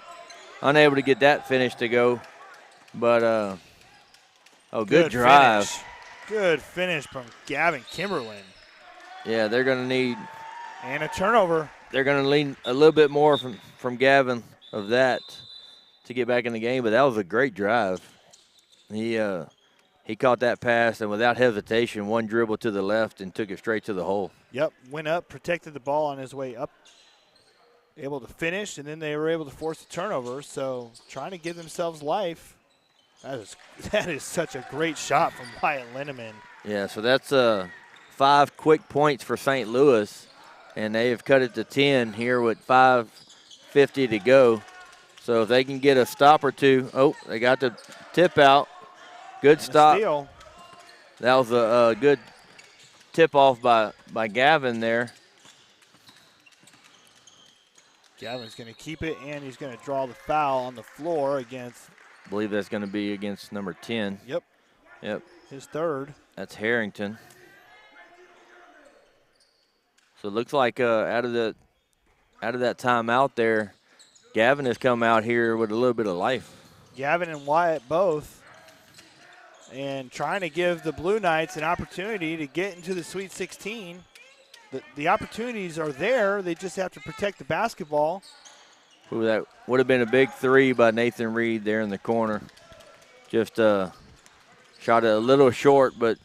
Unable to get that finish to go. But, good drive. Finish. Good finish from Gavin Kimberlin. Yeah, they're going to need. And a turnover. they're going to lean a little bit more from Gavin of that to get back in the game. But that was a great drive. He caught that pass, and without hesitation, one dribble to the left and took it straight to the hole. Yep, went up, protected the ball on his way up, able to finish, and then they were able to force the turnover. So trying to give themselves life. That is such a great shot from Wyatt Linneman. Yeah, so that's 5 quick points for St. Louis, and they have cut it to 10 here with 5:50 to go. So if they can get a stop or two, they got the tip out. Good stop. Steal. That was a good tip-off by Gavin there. Gavin's going to keep it, and he's going to draw the foul on the floor against. I believe that's going to be against number 10. Yep. His third. That's Harrington. So it looks like out of that timeout there, Gavin has come out here with a little bit of life. Gavin and Wyatt both. And trying to give the Blue Knights an opportunity to get into the Sweet 16. The opportunities are there. They just have to protect the basketball. Ooh, that would have been a big three by Nathan Reed there in the corner. Just shot it a little short, but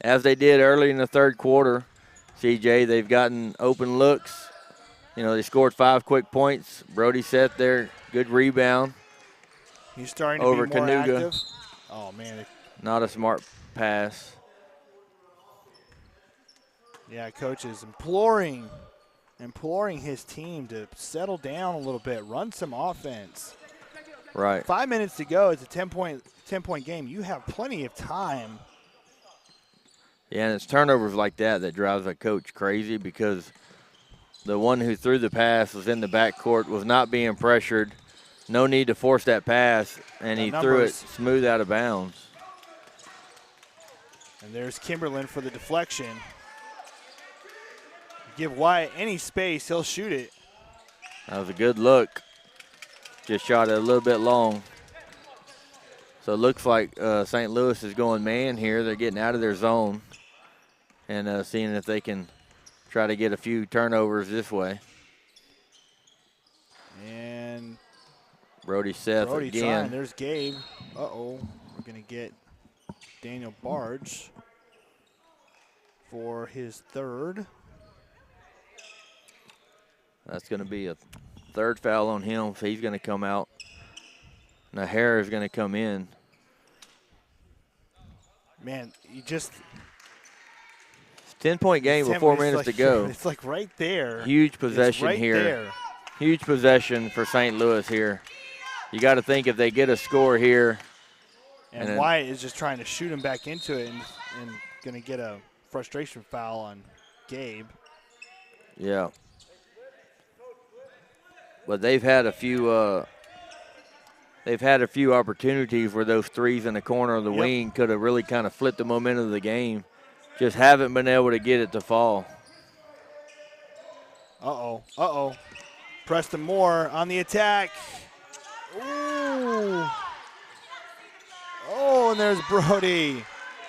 as they did early in the third quarter, CJ, they've gotten open looks. You know, they scored 5 quick points. Brody set there, good rebound. He's starting to over be more Kanuga. active. Oh, man. Not a smart pass. Yeah, coach is imploring his team to settle down a little bit, run some offense. Right. 5 minutes to go. It's a 10-point game. You have plenty of time. Yeah, and it's turnovers like that drives a coach crazy because the one who threw the pass was in the backcourt, was not being pressured. No need to force that pass, and he threw it smooth out of bounds. And there's Kimberlin for the deflection. Give Wyatt any space, he'll shoot it. That was a good look. Just shot it a little bit long. So it looks like St. Louis is going man here. They're getting out of their zone and seeing if they can try to get a few turnovers this way. And Brody Seth again. Trying. There's Gabe. Uh-oh. We're going to get Daniel Barge for his third. That's going to be a third foul on him, so he's going to come out. Nahara is going to come in. Man, you just... 10-point game with 4 minutes to go. It's like right there. Huge possession right here. There. Huge possession for St. Louis here. You got to think if they get a score here. And Wyatt is just trying to shoot him back into it and going to get a frustration foul on Gabe. Yeah. But they've had a few opportunities where those threes in the corner of the wing could have really kind of flipped the momentum of the game. Just haven't been able to get it to fall. Uh-oh. Preston Moore on the attack. Ooh. Oh, and there's Brody.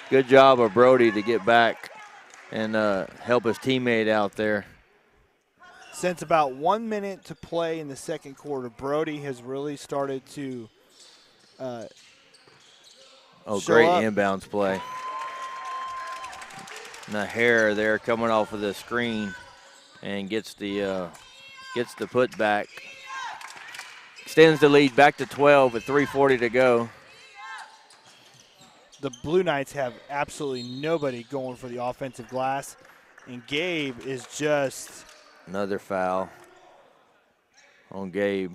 Good job of Brody to get back and help his teammate out there. Since about 1 minute to play in the second quarter, Brody has really started to great up. inbounds play. Nahara there coming off of the screen and gets the putback. Extends the lead back to 12 with 3:40 to go. The Blue Knights have absolutely nobody going for the offensive glass, and Gabe is just... Another foul on Gabe.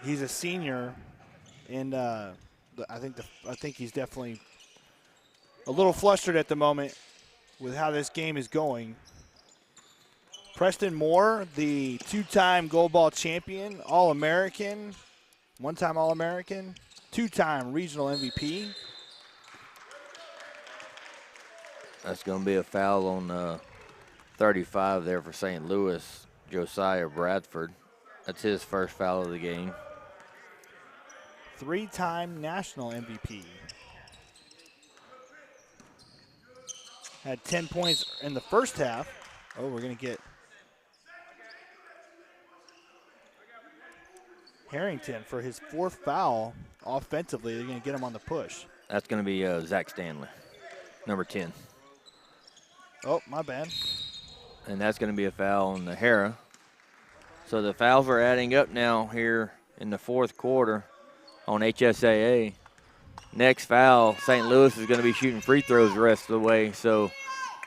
He's a senior, and I think he's definitely a little flustered at the moment with how this game is going. Preston Moore, the 2-time Gold Ball champion, All-American, 1-time All-American, 2-time regional MVP. That's going to be a foul on 35 there for St. Louis, Josiah Bradford. That's his first foul of the game. 3-time national MVP. Had 10 points in the first half. Oh, we're going to get Harrington for his 4th foul offensively. They're going to get him on the push. That's going to be Zach Stanley, number 10. Oh, my bad. And that's going to be a foul on the Hera. So the fouls are adding up now here in the 4th quarter on HSAA. Next foul, St. Louis is going to be shooting free throws the rest of the way. So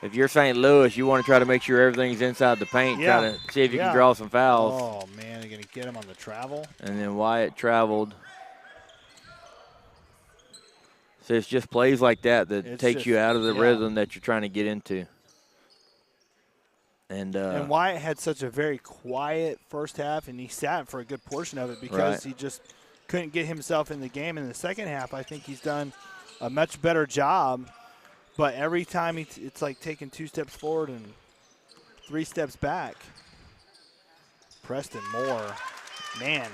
if you're St. Louis, you want to try to make sure everything's inside the paint, try to see if you can draw some fouls. Oh, man, they're going to get him on the travel. And then Wyatt traveled. So it's just plays like that takes you out of the rhythm that you're trying to get into. And Wyatt had such a very quiet first half, and he sat for a good portion of it because he just couldn't get himself in the game. In the second half, I think he's done a much better job. But every time it's like taking 2 steps forward and 3 steps back. Preston Moore, man,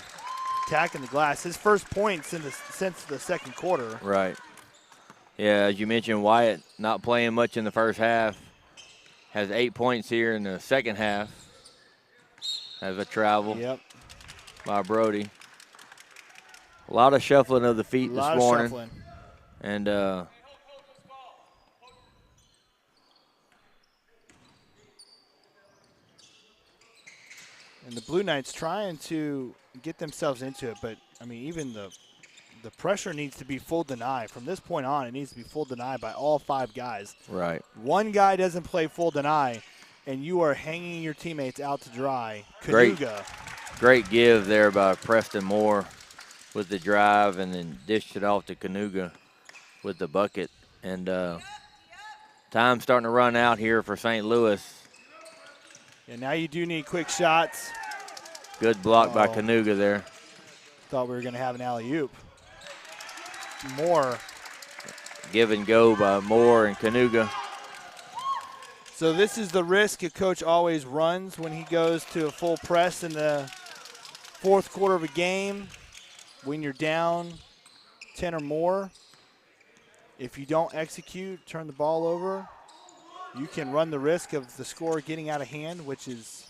attacking the glass. His first points since the second quarter. Right. Yeah, as you mentioned, Wyatt not playing much in the first half. Has 8 points here in the second half. Has a travel by Brody. A lot of shuffling of the feet this morning. Shuffling. And the Blue Knights trying to get themselves into it, but, I mean, even the pressure needs to be full deny. From this point on, it needs to be full deny by all 5 guys. Right. One guy doesn't play full deny, and you are hanging your teammates out to dry. Kanuga. Great give there by Preston Moore with the drive, and then dished it off to Kanuga with the bucket. And time's starting to run out here for St. Louis. And now you do need quick shots. Good block by Kanuga there. Thought we were going to have an alley-oop. Moore. Give and go by Moore and Kanuga. So this is the risk a coach always runs when he goes to a full press in the 4th quarter of a game. When you're down 10 or more, if you don't execute, turn the ball over, you can run the risk of the score getting out of hand, which is.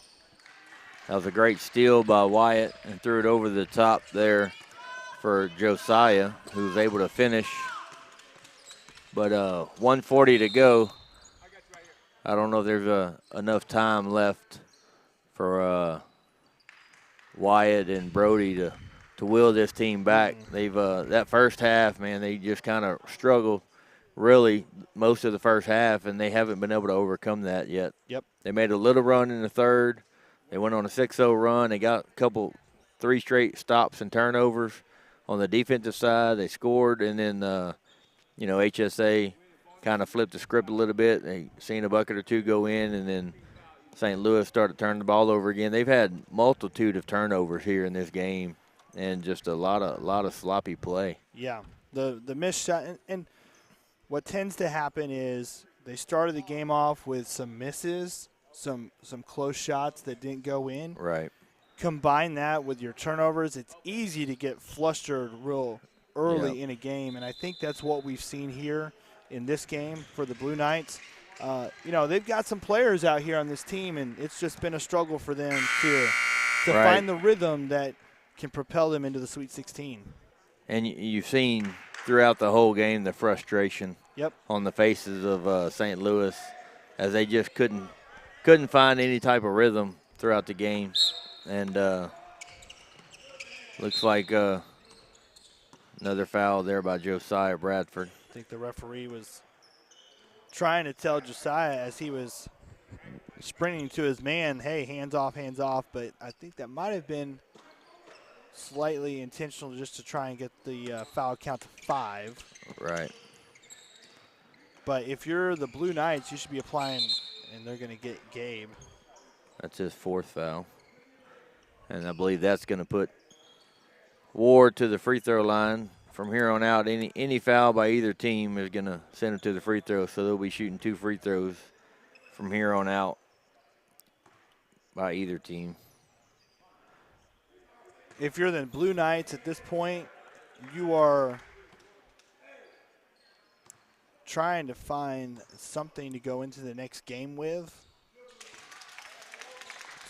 That was a great steal by Wyatt and threw it over the top there for Josiah, who was able to finish. But 1:40 to go. I don't know if there's enough time left for Wyatt and Brody to will this team back. They've that first half, man, they just kind of struggled really most of the first half, and they haven't been able to overcome that yet. Yep. They made a little run in the third. They went on a 6-0 run. They got a couple 3 straight stops and turnovers on the defensive side. They scored, and then HSA kind of flipped the script a little bit. They seen a bucket or 2 go in, and then St. Louis started turning the ball over again. They've had multitude of turnovers here in this game, and just a lot of sloppy play. Yeah, the missed shot, and what tends to happen is they started the game off with some misses, some close shots that didn't go in. Right. Combine that with your turnovers, it's easy to get flustered real early in a game, and I think that's what we've seen here in this game for the Blue Knights. They've got some players out here on this team, and it's just been a struggle for them to find the rhythm that can propel them into the Sweet 16. And you've seen throughout the whole game the frustration on the faces of St. Louis as they just couldn't find any type of rhythm throughout the game. And looks like another foul there by Josiah Bradford. I think the referee was trying to tell Josiah as he was sprinting to his man, hey, hands off, but I think that might have been slightly intentional just to try and get the foul count to 5. Right. But if you're the Blue Knights, you should be applying, and they're going to get Gabe. That's his 4th foul. And I believe that's going to put Ward to the free throw line. From here on out, any foul by either team is going to send them to the free throw, so they'll be shooting 2 free throws from here on out by either team. If you're the Blue Knights at this point, you are trying to find something to go into the next game with.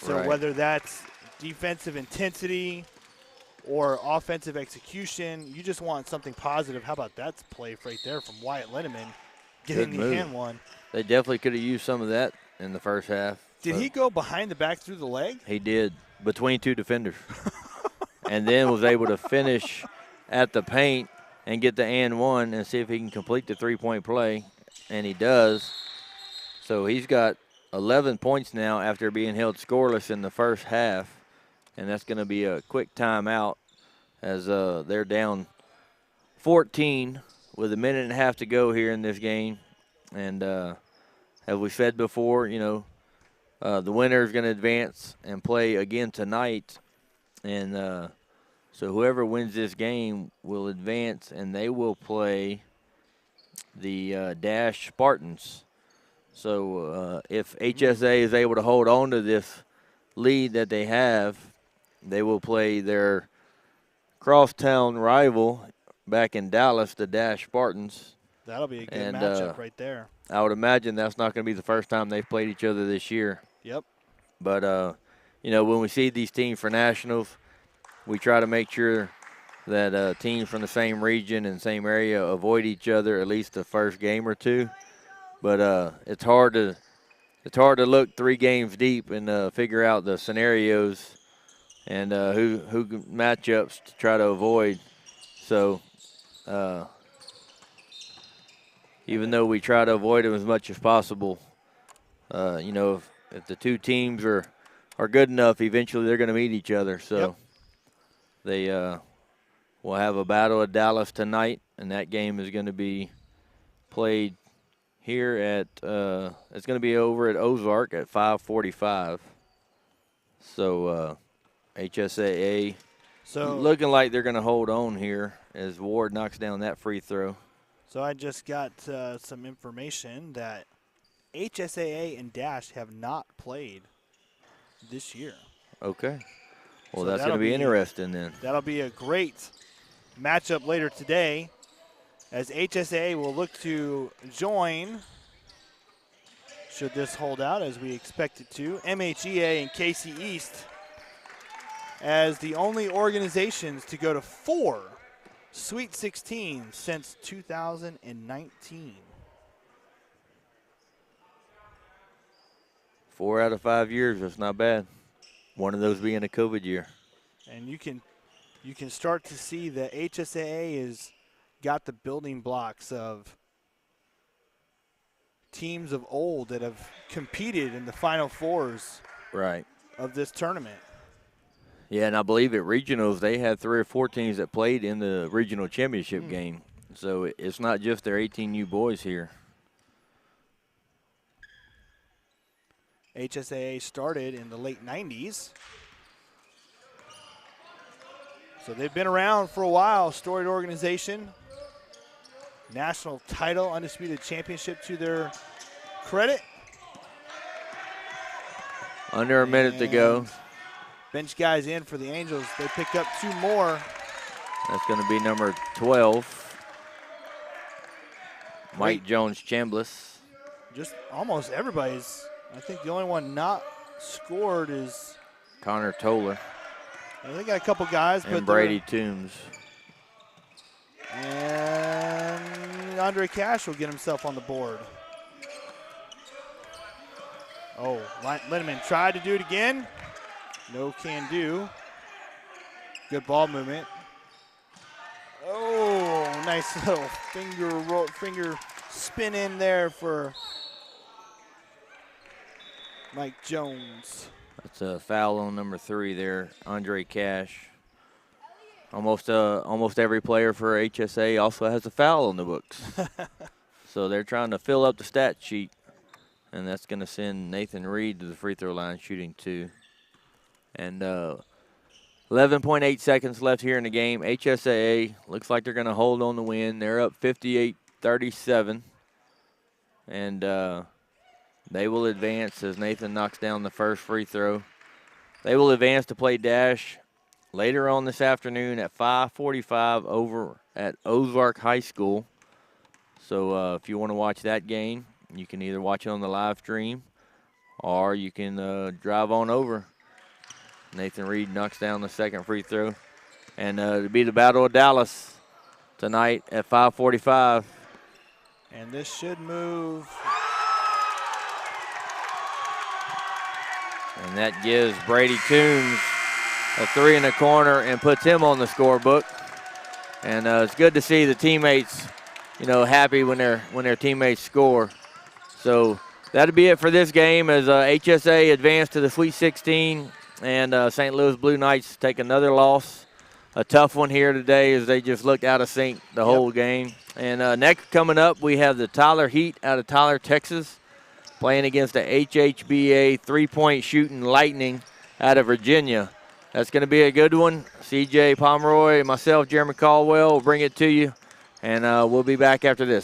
So whether that's defensive intensity, or offensive execution. You just want something positive. How about that play right there from Wyatt Linneman, getting Good the move. and one. They definitely could have used some of that in the first half. Did he go behind the back through the leg? He did, between two defenders. And then was able to finish at the paint and get the and one and see if he can complete the three-point play, and he does. So he's got 11 points now after being held scoreless in the first half, and that's going to be a quick timeout as they're down 14 with a minute and a half to go here in this game. And as we said before, you know, the winner is going to advance and play again tonight. And so whoever wins this game will advance, and they will play the Dash Spartans. So if HSA is able to hold on to this lead that they have, they will play their crosstown rival back in Dallas, the Dash Spartans. That'll be a good matchup right there. I would imagine that's not going to be the first time they've played each other this year. Yep. But, you know, when we see these teams for nationals, we try to make sure that teams from the same region and same area avoid each other at least the first game or two. But it's hard to look 3 games deep and figure out the scenarios and who matchups to try to avoid. So even though we try to avoid them as much as possible, you know, if the two teams are good enough, eventually they're going to meet each other. So yep. they will have a battle at Dallas tonight, and that game is going to be played here at it's going to be over at Ozark at 5:45. So HSAA looking like they're going to hold on here as Ward knocks down that free throw. So I just got some information that HSAA and Dash have not played this year. Okay. Well, So that's going to be interesting then. That'll be a great matchup later today as HSAA will look to join, should this hold out as we expect it to, MHEA and KC East as the only organizations to go to 4 Sweet 16 since 2019. 4 out of 5 years, that's not bad. One of those being a COVID year. And you can start to see that HSAA has got the building blocks of teams of old that have competed in the Final Fours of this tournament. Yeah, and I believe at regionals they had 3 or 4 teams that played in the regional championship game. So it's not just their 18U boys here. HSAA started in the late 90s. So they've been around for a while, storied organization. National title, undisputed championship to their credit. Under a minute to go. Bench guys in for the Angels. They picked up 2 more. That's going to be number 12, Mike Jones-Chambliss. Just almost everybody's. I think the only one not scored is Connor Toller. They got a couple guys. And Brady Toombs. And Andre Cash will get himself on the board. Oh, Linneman tried to do it again. No can do. Good ball movement. Oh, nice little finger spin in there for Mike Jones. That's a foul on number 3 there, Andre Cash. Almost every player for HSA also has a foul on the books. So they're trying to fill up the stat sheet, and that's going to send Nathan Reed to the free throw line shooting 2. And 11.8 seconds left here in the game. HSAA looks like they're going to hold on the win. They're up 58-37. And they will advance as Nathan knocks down the first free throw. They will advance to play Dash later on this afternoon at 5:45 over at Ozark High School. So if you want to watch that game, you can either watch it on the live stream or you can drive on over. Nathan Reed knocks down the second free throw. And it'll be the Battle of Dallas tonight at 5:45. And this should move. And that gives Brady Toombs a 3 in the corner and puts him on the scorebook. And it's good to see the teammates, happy when their teammates score. So that'll be it for this game as HSA advanced to the Sweet 16, and St. Louis Blue Knights take another loss. A tough one here today as they just looked out of sync the whole game. And next coming up, we have the Tyler Heat out of Tyler, Texas, playing against the HHBA three-point shooting Lightning out of Virginia. That's going to be a good one. CJ Pomeroy, myself, Jeremy Caldwell will bring it to you, and we'll be back after this.